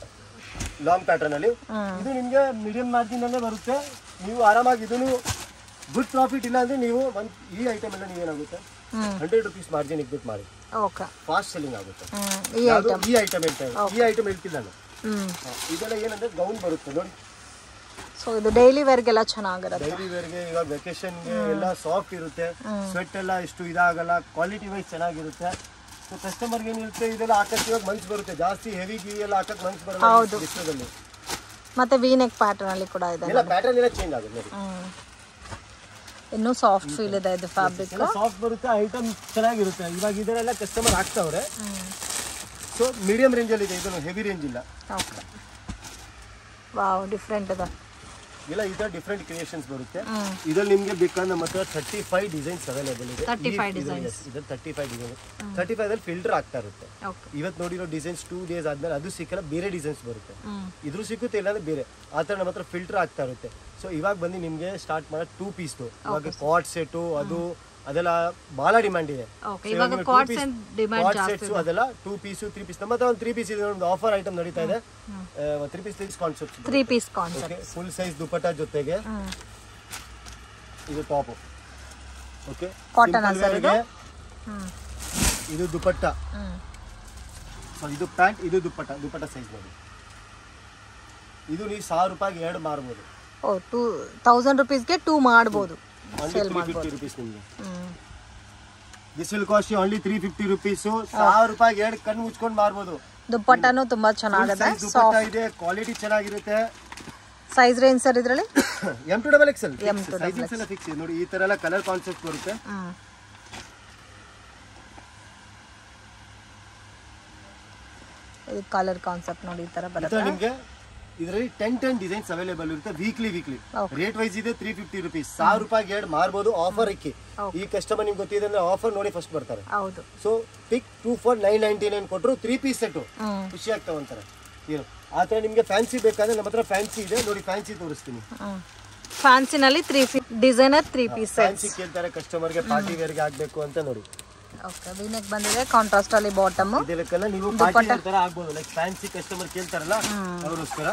ಲಾಂಗ್ ಪ್ಯಾಟರ್ನ್ ಅಲ್ಲಿ. ಇದು ನಿಮ್ಗೆ ಮೀಡಿಯಂ ಮಾರ್ಜಿನ್ ಅಲ್ಲೇ ಬರುತ್ತೆ. ನೀವು ಆರಾಮಾಗಿ ಇದನ್ನು ಗುಡ್ ಪ್ರಾಫಿಟ್ ಇಲ್ಲ ಅಂದ್ರೆ ನೀವು ಈ ಐಟಮ್ ಎಲ್ಲ ನೀವೇನಾಗುತ್ತೆ 100 rupees ಮಾರ್ಜಿನ್ ಇಟ್ಬಿಟ್ಟು ಮಾಡಿ. ಓಕೆ, ಫಾಸ್ಟ್ ಸೆಲ್ಲಿಂಗ್ ಆಗುತ್ತೆ. ಈ ಐಟಮ್ ಈ ಐಟಮ್ ಹೇಳ್ತಿಲ್ಲ ನಾನು. ಇದೆಲ್ಲ ಏನಂದ್ರೆ ಗೌನ್ ಬರುತ್ತೆ ನೋಡಿ. ಸೊ ಇದು ಡೈಲಿ ವೇರ್ಗೆಲ್ಲ ಚೆನ್ನಾಗಿರುತ್ತೆ. ಡೈಲಿ ವೇರ್ಗೆ, ಇವಾಗ ವೆಕೇಶನ್ಗೆ ಎಲ್ಲ ಸಾಫ್ಟ್ ಇರುತ್ತೆ, ಸ್ವೆಟ್ ಎಲ್ಲ ಇಷ್ಟು ಇದಾಗಲ್ಲ, ಕ್ವಾಲಿಟಿ ವೈಸ್ ಚೆನ್ನಾಗಿರುತ್ತೆ. ಸೊ ಕಸ್ಟಮರ್ಗೆ ಏನಿರುತ್ತೆ ಇದೆಲ್ಲ ಹಾಕಕ್ಕೆ ಇವಾಗ ಮನ್ಸು ಬರುತ್ತೆ. ಜಾಸ್ತಿ ಹೆವಿ ಗಿವಿ ಎಲ್ಲ ಹಾಕಕ್ಕೆ ಮನ್ಸು ಬರಲ್ಲ ವಿಶ್ವದಲ್ಲಿ. ಮತ್ತೆ ವಿ ನೆಕ್ ಪ್ಯಾಟರ್ನ್ ಅಲ್ಲಿ ಕೂಡ ಇದೆ, ಎಲ್ಲ ಪ್ಯಾಟರ್ನ್ ಎಲ್ಲ ಚೇಂಜ್ ಆಗುತ್ತೆ ನೋಡಿ. ಇನ್ನೂ ಸಾಫ್ಟ್ ಫೀಲ್ ಇದೆ ಇದು ಫ್ಯಾಬ್ರಿಕ್. ಸಾಫ್ಟ್ ಬರುತ್ತೆ, ಐಟಮ್ ಚೆನ್ನಾಗಿರುತ್ತೆ. ಇವಾಗ ಇದರೆಲ್ಲ ಕಸ್ಟಮರ್ ಹಾಕ್ತಾವ್ರೆ. ಸೊ ಮೀಡಿಯಂ ರೇಂಜ್ ಅಲ್ಲಿ ಇದೆ, ಇದನ್ನು ಹೆವಿ ರೇಂಜ್ ಇಲ್ಲ. ಓಕೆ, ವಾವ್, ಡಿಫರೆಂಟ್ ಇದೆ. ಇಲ್ಲ ಈ ತರ ಡಿಫರೆಂಟ್ ಕ್ರಿಯೇಷನ್ಸ್ ಬರುತ್ತೆ. ಇದ್ರಲ್ಲಿ ನಿಮ್ಗೆ ಬೇಕಾದ್ರೆ ನಮ್ಮ ಹತ್ರ 35 ಡಿಸೈನ್ಸ್ ಅವೈಲೇಬಲ್ ಇದೆ. 35 ಡಿಸೈನ್ಸ್ ಇದೆ. 35 ಡಿಸೈನ್, 35 ಅಲ್ಲಿ ಫಿಲ್ಟರ್ ಆಗ್ತಾ ಇರುತ್ತೆ. ಇವತ್ತು ನೋಡಿರೋ ಡಿಸೈನ್ಸ್ 2 days ಆದ್ಮೇಲೆ ಅದು ಸಿಕ್ಕಲ್ಲ, ಬೇರೆ ಡಿಸೈನ್ಸ್ ಬರುತ್ತೆ. ಇದ್ರೂ ಸಿಗುತ್ತೆ, ಇಲ್ಲಾಂದ್ರೆ ಬೇರೆ ಆ ತರ ನಮ್ಮ ಹತ್ರ ಫಿಲ್ಟರ್ ಆಗ್ತಾ ಇರುತ್ತೆ. ಸೊ ಇವಾಗ ಬಂದು ನಿಮ್ಗೆ ಸ್ಟಾರ್ಟ್ ಮಾಡೋ 2 piece. ಇವಾಗ ಕಾರ್ಡ್ ಸೆಟ್ ಅದು ಅದೆಲ್ಲ ಬಹಳ ಡಿಮ್ಯಾಂಡ್ ಇದೆ. ಅದೆಲ್ಲ 2 piece 3 piece. ನಮ್ಮ ಹತ್ರ ಒಂದು 3 piece ಇದೆ, ಒಂದು ಆಫರ್ ಐಟಮ್ ನಡೀತಾ ಇದೆ. 3 piece concept, 3 piece concept, full size dupatta ಜೊತೆಗೆ ಇದು ಟಾಪ್. ಓಕೆ, ಕಾಟನ್ ಅಸರಿಗೆ ಇದು ದುಪಟ್ಟ. ಸೊ ಇದು ಪ್ಯಾಂಟ್, ಇದು ದುಪಟ್ಟ ಸೈಜ್ ನೋಡಿ. ಇದು ನೀವು 1000 ರೂಪಾಯಿಗೆ 2 ಮಾರಬಹುದು. ಓ, 2000 rupeesಗೆ 2 ಮಾಡಬಹುದು, ಸೇಲ್ ಮಾಡಬಹುದು. 350 rupees ನಿಮಗೆ. This will cost you only 350 rupees. 1000 ರೂಪಾಯಿಗೆ 2 ಕಣ್ಣು ಮುಚ್ಕೊಂಡು ಮಾರಬಹುದು. ದುಪಟ್ಟನು ತುಂಬಾ ಚೆನ್ನಾಗಿದೆ, ಸಾಫ್ಟ್ ಇದೆ, ಕ್ವಾಲಿಟಿ ಚೆನ್ನಾಗಿರುತ್ತೆ. ಸೈಜ್ ರೇಂಜ್ ಸರ್ ಇದರಲ್ಲಿ M to XXL. ಸೈಜಿಂಗ್ಸ್ ಎಲ್ಲ ಫಿಕ್ಸ್ ಇದೆ ನೋಡಿ. ಈ ತರ ಎಲ್ಲ ಕಲರ್ ಕಾನ್ಸೆಪ್ಟ್ ಬರುತ್ತೆ. ಇದು ಕಲರ್ ಕಾನ್ಸೆಪ್ಟ್ ನೋಡಿ, ಈ ತರ ಬರುತ್ತೆ ನಿಮಗೆ. ಇದರಲ್ಲಿ 10 ಡಿಸೈನ್ಸ್ ಅವೈಲೇಬಲ್ ಇರುತ್ತೆ. ವೀಕ್ಲಿ ರೇಟ್ ವೈಸ್ ಇದೆ 350 rupees. 1000 ರೂಪಾಯಿಗೆ 2 ಮಾರಬಹುದು. ಆಫರ್ ಇಕ್ಕಿ ಈ ಕಸ್ಟಮರ್ ನಿಮ್ಗೆ ಗೊತ್ತಿದೆ ಅಂದ್ರೆ ಆಫರ್ ನೋಡಿ ಫಸ್ಟ್ ಬರ್ತಾರೆ. ಹೌದು. ಸೊ ಪಿಕ್ 2 for 999 ಕೊಟ್ಟರು 3 piece ಸೆಟ್ ಖುಷಿ ಆಗ್ತಾ ಅಂತಾರೆ. ಏನು ಆ ತರ ನಿಮ್ಗೆ ಫ್ಯಾನ್ಸಿ ಬೇಕಾದ್ರೆ ನಮ್ಮ ಹತ್ರ ಫ್ಯಾನ್ಸಿ ಇದೆ ನೋಡಿ. ಫ್ಯಾನ್ಸಿ ತೋರಿಸ್ತೀನಿ. ಫ್ಯಾನ್ಸಿನಲ್ಲಿ 3 ಡಿಸೈನರ್ 3 piece ಫ್ಯಾನ್ಸಿ ಕೇಳ್ತಾರೆ ಕಸ್ಟಮರ್ಗೆ, ಪಾರ್ಟಿ ವೇರ್ಗೆ ಆಗ್ಬೇಕು ಅಂತ ನೋಡಿ. ಓಕೆ, ವಿ ನೆಕ್ ಬಂದಿದೆ, ಕಾಂಟ್ರಾಸ್ಟ್ ಅಲ್ಲಿ ಬಾಟಮ್. ಇದೆಲ್ಲಕ್ಕೆಲ್ಲ ನೀವು ಪಾರ್ಟಿ ವೇರ್ ತರ ಆಗ್ಬೋದು. ಲೈಕ್ ಫ್ಯಾನ್ಸಿ ಕಸ್ಟಮರ್ ಕೇಳ್ತಾರಲ್ಲ ಅವರೋಸ್ಕರ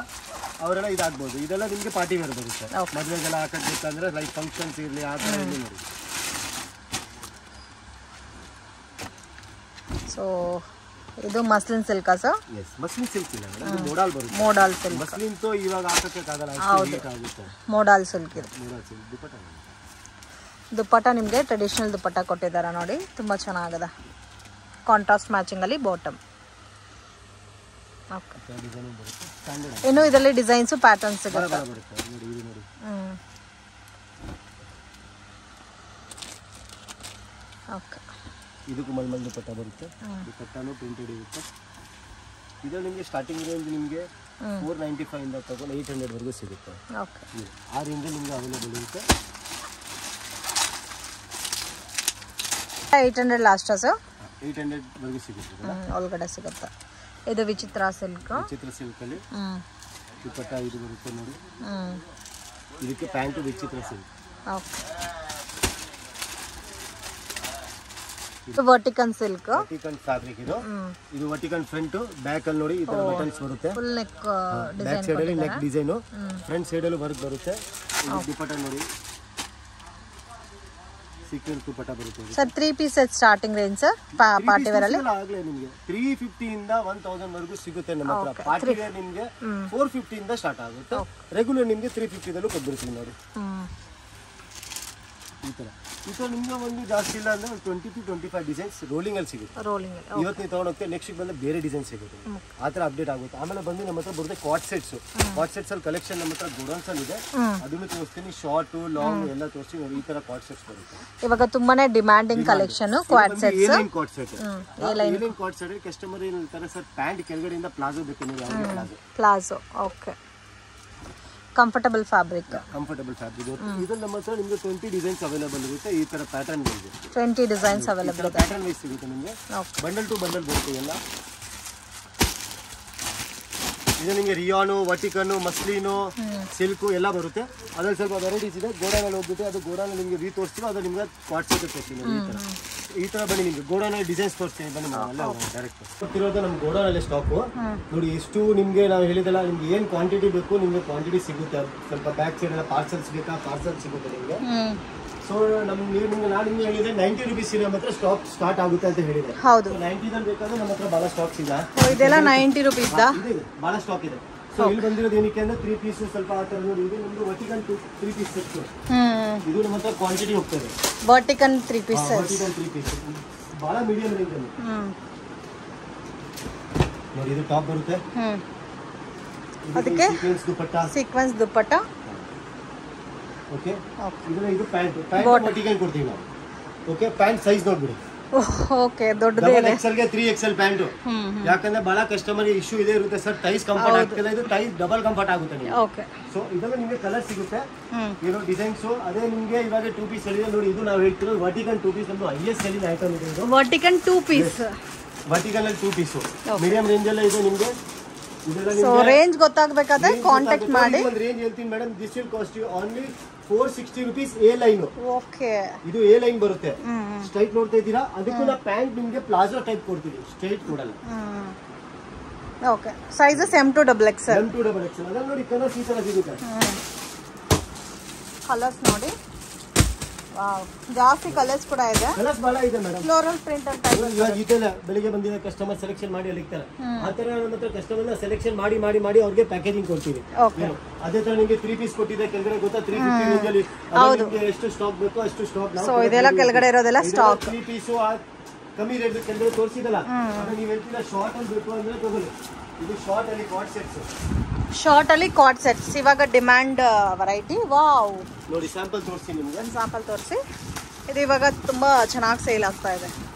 ಅವರೆಲ್ಲ ಇದಾಗ್ಬೋದು. ಇದೆಲ್ಲ ನಿಮ್ಗೆ ಪಾರ್ಟಿ ವೇರ್ ಬರುತ್ತೆ. ಮದುವೆಗೆಲ್ಲ ಹಾಕಬೇಕಂದ್ರೆ ಲೈಕ್ ಫಂಕ್ಷನ್ಸ್ ಇರಲಿ ಆ ತರ ಇರಲಿ ನೋಡಿ. ಸೊ ಇದು muslin silk sir? Yes, muslin silk ಇಲ್ಲ ಮೇಡಮ್, ಮೋಡಲ್ ಬರುತ್ತೆ. Modal silk. ಮಸ್ಲಿನ್ ತೋ ಇವಾಗ ಹಾಕಕ್ಕೆ ಆಗಲ್ಲ, ಅಷ್ಟು ಆಗುತ್ತೆ. ಮೋಡಲ್ ಸಿಲ್ಕ್ ಇದೆ. Modal silk dupatta. ದುಪಟ್ಟ ನಿಮಗೆ ಟ್ರೆಡಿಷನಲ್ ದುಪಟ್ಟ ಕೊಟ್ಟಿದ್ದಾರೆ ನೋಡಿ, ತುಂಬ ಚೆನ್ನಾಗಿದೆ. ಕಾಂಟ್ರಾಸ್ಟ್ ಮ್ಯಾಚಿಂಗ್ ಅಲ್ಲಿ ಬಾಟಮ್. ಓಕೆ, ಇನ್ನು ಇದರಲ್ಲಿ ಡಿಸೈನ್ಸ್ ಪ್ಯಾಟರ್ನ್ಸ್ ಸಿಗುತ್ತೆ. ಓಕೆ, ಇದಕ್ಕೂ ಮಲ್ಮಲ್ ದುಪಟ್ಟ ಬರುತ್ತೆ. ದುಪಟ್ಟನು ಪ್ರಿಂಟೆಡ್ ಇರುತ್ತೆ. ಇದರಲ್ಲಿ ನಿಮಗೆ ಸ್ಟಾರ್ಟಿಂಗ್ ರೇಂಜ್ ನಿಮಗೆ 495 ಇಂದ ತಗೊಂಡು 800 ವರೆಗೂ ಸಿಗುತ್ತೆ. ಓಕೆ, ಆ ರೇಂಜ್ ನಿಮಗೆ ಅವೈಲೇಬಲ್ ಇರುತ್ತೆ. 800 ಲಾಸ್ಟ್ ಸರ್? 800 ವರೆಗೂ ಸಿಗುತ್ತೆ. ಒಳಗಡೆ ಸಿಗುತ್ತೆ. ಇದು ವಿಚಿತ್ರ ಸಿಲ್ಕ್. ವಿಚಿತ್ರ ಸಿಲ್ಕ್ ಅಲ್ಲಿ ದುಪಟ್ಟ ಇದು ಬರುತ್ತೆ ನೋಡಿ. ಇದಕ್ಕೆ ಪ್ಯಾಂಟ್ ವಿಚಿತ್ರ ಸಿಲ್ಕ್. ಓಕೆ, ವರ್ಟಿಕನ್ ಸಿಲ್ಕ್, ವರ್ಟಿಕನ್ ಫ್ಯಾಬ್ರಿಕ್ ಇದು ವರ್ಟಿಕನ್ ಫ್ರಂಟ್, ಬ್ಯಾಕ್ ಅಲ್ಲಿ ನೋಡಿ ಈ ತರ ಬಟನ್ಸ್ ಬರುತ್ತೆ, ಫುಲ್ ನೆಕ್ ಬ್ಯಾಕ್ ಸೈಡ್ ಅಲ್ಲಿ ನೆಕ್ ಡಿಸೈನ್, ಫ್ರಂಟ್ ಸೈಡ್ ಅಲ್ಲಿ ವರ್ಕ್ ಬರುತ್ತೆ. ದುಪಟ್ಟ ನೋಡಿ ಸೀಕ್ವೆನ್ಸ್ ದುಪಟ್ಟ ಬರುತ್ತೆ sir. 3 piece set starting range sir party wear ಅಲ್ಲಿ ಆಗಲೇ ನಿಮಗೆ 350 ಇಂದ 1000 ವರೆಗೂ ಸಿಗುತ್ತೆ ನಮ್ಮ ಹತ್ರ. ಪಾರ್ಟಿ ವೇರ್ ನಿಮಗೆ 450 ಇಂದ ಸ್ಟಾರ್ಟ್ ಆಗುತ್ತೆ, ರೆಗ್ಯುಲರ್ ನಿಮಗೆ 350 ದಲ್ಲೂ ಕೊಡ್ಬಿಡ್ತೀವಿ ನೋಡಿ. ಈ ತರ ನಿಮ್ಗೆ ಒಂದು ಜಾಸ್ತಿ ಇಲ್ಲ ಅಂದ್ರೆ 20 to 25 ಡಿಸೈನ್ಸ್ ರೋಲಿಂಗ್ ಅಲ್ಲಿ ಸಿಗುತ್ತೆ. ಇವತ್ತು ನೀವು ತಗೊಂಡೋಗ್ತೆ, ನೆಕ್ಸ್ಟ್ ಬಂದ್ರೆ ಬೇರೆ ಡಿಸೈನ್ ಸಿಗುತ್ತೆ, ಆ ತರ ಅಪ್ಡೇಟ್ ಆಗುತ್ತೆ. ಆಮೇಲೆ ಬಂದು ನಮ್ಮ ಹತ್ರ ಬರುತ್ತೆ ಕ್ವಾಡ್ ಸೆಟ್ಸ್. ಕ್ವಾಡ್ ಸೆಟ್ಸ್ ಅಲ್ಲಿ ಕಲೆಕ್ಷನ್ ನಮ್ಮ ಹತ್ರ ಗೋಡೌನ್ಸ್ ಅಲ್ಲಿ ಇದೆ, ಅದನ್ನು ತೋರಿಸ್ತೀನಿ. ಶಾರ್ಟ್ ಲಾಂಗ್ ಎಲ್ಲ ತೋರಿಸ್ತೀನಿ ನೋಡಿ. ಈ ತರ ಕ್ವಾಡ್ ಸೆಟ್ಸ್ ಬರುತ್ತೆ. ಇವಾಗ ತುಂಬಾನೇ demanding collection Quad sets. A-line Quad set, A-line Quad set customer ಏನು ಹೇಳ್ತಾರೆ ಸರ್, ಪ್ಯಾಂಟ್ ಕೆಳಗಡೆಯಿಂದ ಪ್ಲಾಜೋ ಬೇಕು ನೀವು, ಯಾವುದೇ ಪ್ಲಾಜೋ. Okay, comfortable fabric. ಇದ್ರಲ್ಲಿ ನಮ್ಮ ಹತ್ರ ನಿಮಗೆ 20 ಡಿಸೈನ್ಸ್ ಅವೈಲೇಬಲ್ ಇರುತ್ತೆ. ಈ ತರ ಪ್ಯಾಟರ್ನ್ ಇದೆ, 20 ಡಿಸೈನ್ಸ್ ಅವೈಲೇಬಲ್ ಇದೆ. ಪ್ಯಾಟರ್ನ್ ವೈಸ್ ಸಿಗುತ್ತೆ ನಿಮಗೆ, ಬಂಡಲ್ ಟು ಬಂಡಲ್ ಬರುತ್ತೆ ಎಲ್ಲ. ಇದು ನಿಮಗೆ ರಿಯಾನು, ವರ್ಟಿಕನ್, ಮಸ್ಲಿನು, ಸಿಲ್ಕು ಎಲ್ಲ ಬರುತ್ತೆ. ಅದ್ರಲ್ಲಿ ಸ್ವಲ್ಪ ವೆರೈಟೀಸ್ ಇದೆ. ಗೋಡಾನಲ್ಲಿ ಹೋಗ್ಬಿಟ್ಟು ಅದು ಗೋಡಾನಲ್ಲಿ ನಿಮಗೆ ರೀ ತೋರಿಸ್ತೀವಿ, ಅದು ನಿಮ್ಗೆ ವಾಟ್ಸಪ್ ತೋರಿಸ್ತೀನಿ. ಈ ತರ ಬನ್ನಿ, ನಿಮ್ಗೆ ಗೋಡಾನಲ್ಲಿ ಡಿಸೈನ್ಸ್ ತೋರಿಸ್ತೀನಿ ಬನ್ನಿ. ಡೈರೆಕ್ಟ್ ಗೊತ್ತಿರೋದು ನಮ್ಮ ಗೋಡಾನಲ್ಲಿ ಸ್ಟಾಕು ನೋಡಿ. ಎಷ್ಟು ನಿಮ್ಗೆ ನಾವು ಹೇಳಿದಲ್ಲ, ನಿಮ್ಗೆ ಏನ್ ಕ್ವಾಂಟಿಟಿ ಬೇಕು ನಿಮ್ಗೆ ಕ್ವಾಂಟಿಟಿ ಸಿಗುತ್ತೆ. ಸ್ವಲ್ಪ ಬ್ಯಾಕ್ ಸೈಡ್ ಎಲ್ಲ ಪಾರ್ಸಲ್ಸ್ ಬೇಕಾ, ಪಾರ್ಸಲ್ ಸಿಗುತ್ತೆ ನಿಮ್ಗೆ. ಸೊ ನಾನು ನಿಮ್ಗೆ ಹೇಳಿದೆ 90 rupees ನಮ್ಮ ಹತ್ರ ಸ್ಟಾಕ್ ಸ್ಟಾರ್ಟ್ ಆಗುತ್ತೆ ಅಂತ ಹೇಳಿದೆ. 90 ದಲ್ಲಿ ಬೇಕಾದ್ರೆ ನಮ್ಮ ಹತ್ರ ಬಹಳ ಸ್ಟಾಕ್ಸ್ ಇದೆ. ಇದೆಲ್ಲ 90 rupees ಬಹಳ ಸ್ಟಾಕ್ ಇದೆ. ಸೊ ಇಲ್ಲಿ ಬಂದಿರೋದು ಏನಕ್ಕೆ ಅಂದ್ರೆ 3 ಪೀಸ್ ಸ್ವಲ್ಪ ಆ ತರ ನೋಡಿ. ಇದು ನಿಮ್ದು ವರ್ಟಿಕಲ್ 3 ಪೀಸ್ ಸೆಟ್. ಇದು ನಮ್ಮ ಹತ್ರ ಕ್ವಾಂಟಿಟಿ ಹೋಗ್ತದೆ. ವರ್ಟಿಕಲ್ 3 ಪೀಸ್, ವರ್ಟಿಕಲ್ 3 ಪೀಸ್ ಬಹಳ ಮೀಡಿಯಂ ರೇಂಜ್ ಅಲ್ಲಿ ನೋಡಿ. ಇದು ಟಾಪ್ ಬರುತ್ತೆ, ಅದಕ್ಕೆ ಸೀಕ್ವೆನ್ಸ್ ದುಪಟ್ಟ. ಓಕೆ, ಇದು ಪ್ಯಾಂಟ್ ವರ್ಟಿಕಲ್ ಕೊಡ್ತೀವಿ ನಾವು. ಓಕೆ, ಪ್ಯಾಂಟ್ ಸೈಜ್ ನೋಡ್ಬಿಡಿ. ಓಕೆ, ದೊಡ್ಡದೇ ಇದೆ. XL ಗೆ 3XL ಪ್ಯಾಂಟ್. ಯಾಕಂದ್ರೆ ಬಹಳ ಕಸ್ಟಮರ್ ಇಶ್ಯೂ ಇದೆ ಇರುತ್ತೆ ಸರ್, ಟೈಸ್ ಕಂಫರ್ಟ್ ಆಗ್ತಿಲ್ಲ, ಇದು ಟೈಸ್ ಡಬಲ್ ಕಂಫರ್ಟ್ ಆಗುತ್ತೆ ನಿಮಗೆ. ಓಕೆ, ಸೊ ಇದರಲ್ಲಿ ನಿಮಗೆ ಕಲರ್ ಸಿಗುತ್ತೆ, ಇರೋ ಡಿಸೈನ್ಸ್. ಅದೇ ನಿಮಗೆ ಇವಾಗ 2 ಪೀಸ್ ಹೇಳಿದೆ ನೋಡಿ. ಇದು ನಾವು ಹೇಳ್ತಿರೋದು ವರ್ಟಿಕಲ್ 2 ಪೀಸ್, ನಮ್ದು ಹೈಯೆಸ್ಟ್ ಸೆಲ್ಲಿಂಗ್ ಐಟಮ್ ಇದೆ ಇದು. ವರ್ಟಿಕಲ್ 2 ಪೀಸ್, ವರ್ಟಿಕಲ್ ಅಲ್ಲಿ 2 ಪೀಸ್ ಮೀಡಿಯಂ ರೇಂಜ್ ಎಲ್ಲ ಇದೆ ನಿಮಗೆ. ಸೊ ರೇಂಜ್ ಗೊತ್ತಾಗಬೇಕಾದ್ರೆ ಕಾಂಟ್ಯಾಕ್ಟ್ ಮಾಡಿ. ಒಂದು ರೇಂಜ್ ಹೇಳ್ತೀನಿ madam, this will cost you only 460 rupees A line. Okay, ಇದು ಎ ಲೈನ್ ಬರುತ್ತೆ. ಸ್ಟ್ರೈಟ್ ನೋಡ್ತಾ ಇದ್ದೀರಾ, ಅದಕ್ಕೂ ನಾವು ಪ್ಯಾಂಟ್ ನಿಮಗೆ ಪ್ಲಾಜೋ ಟೈಪ್ ಕೊಡ್ತೀವಿ, ಸ್ಟ್ರೈಟ್ ಕೊಡಲ್ಲ. Okay, sizes M to XXL. ಅದನ್ನ ನೋಡಿ, ಕಲರ್ಸ್ ಈ ತರ ಸಿಗುತ್ತೆ. ಕಲರ್ಸ್ ನೋಡಿ, ವಾವ್, ಜಾಸ್ತಿ ಕಲರ್ಸ್ ಕೂಡ ಇದೆ. ಕಲರ್ಸ್ ಬಹಳ ಇದೆ ಮೇಡಮ್. ಫ್ಲೋರಲ್ ಪ್ರಿಂಟ್ ಅಂತ ಇವಾಗ ಇದೆಲ್ಲ ಬೆಳಿಗ್ಗೆ ಬಂದಿದೆ ಕಸ್ಟಮರ್ ಸೆಲೆಕ್ಷನ್ ಮಾಡಿ ಅಲ್ಲಿರ್ತಾರೆ. ಆ ತರ ನಮ್ಮ ಹತ್ರ ಕಸ್ಟಮರ್ ಸೆಲೆಕ್ಷನ್ ಮಾಡಿ ಅವ್ರಿಗೆ ಪ್ಯಾಕೇಜಿಂಗ್ ಕೊಡ್ತೀವಿ. ಅದೇ ತರ ನಿಮಗೆ 3 ಪೀಸ್ ಕೊಟ್ಟಿದೆ ಕೆಳಗಡೆ ಗೊತ್ತಾ, 350 ರೇಂಜ್ ಅಲ್ಲಿ ನಿಮಗೆ ಎಷ್ಟು ಸ್ಟಾಕ್ ಬೇಕೋ ಅಷ್ಟು ಸ್ಟಾಕ್. ಸೊ ಇದೆಲ್ಲ ಕೆಳಗಡೆ ಇರೋದೆಲ್ಲ ಸ್ಟಾಕ್. 3 ಪೀಸ್ ಕಮ್ಮಿ ರೇಟ್ ಕೆಳಗಡೆ ತೋರಿಸಿದಲ್ಲ, ಅದು ನೀವು ಹೇಳ್ತೀರಾ ಶಾರ್ಟ್ ಅಲ್ಲಿ ಬೇಕು ಅಂದ್ರೆ ತಗೊಳ್ಳಿ. ಇದು ಶಾರ್ಟ್ ಅಲ್ಲಿ ಕ್ವಾಡ್ ಸೆಟ್ಸ್. ಶಾರ್ಟ್ ಅಲ್ಲಿ ಕ್ವಾಡ್ ಸೆಟ್ಸ್ ಇವಾಗ ಡಿಮ್ಯಾಂಡ್ ವೆರೈಟಿ. ವಾವ್, ನೋಡಿ ಸ್ಯಾಂಪಲ್ ತೋರಿಸಿ ನಿಮಗೆ. ಸ್ಯಾಂಪಲ್ ತೋರಿಸಿ. ಇದು ಇವಾಗ ತುಂಬಾ ಚೆನ್ನಾಗಿ ಸೇಲ್ ಆಗ್ತಾ ಇದೆ.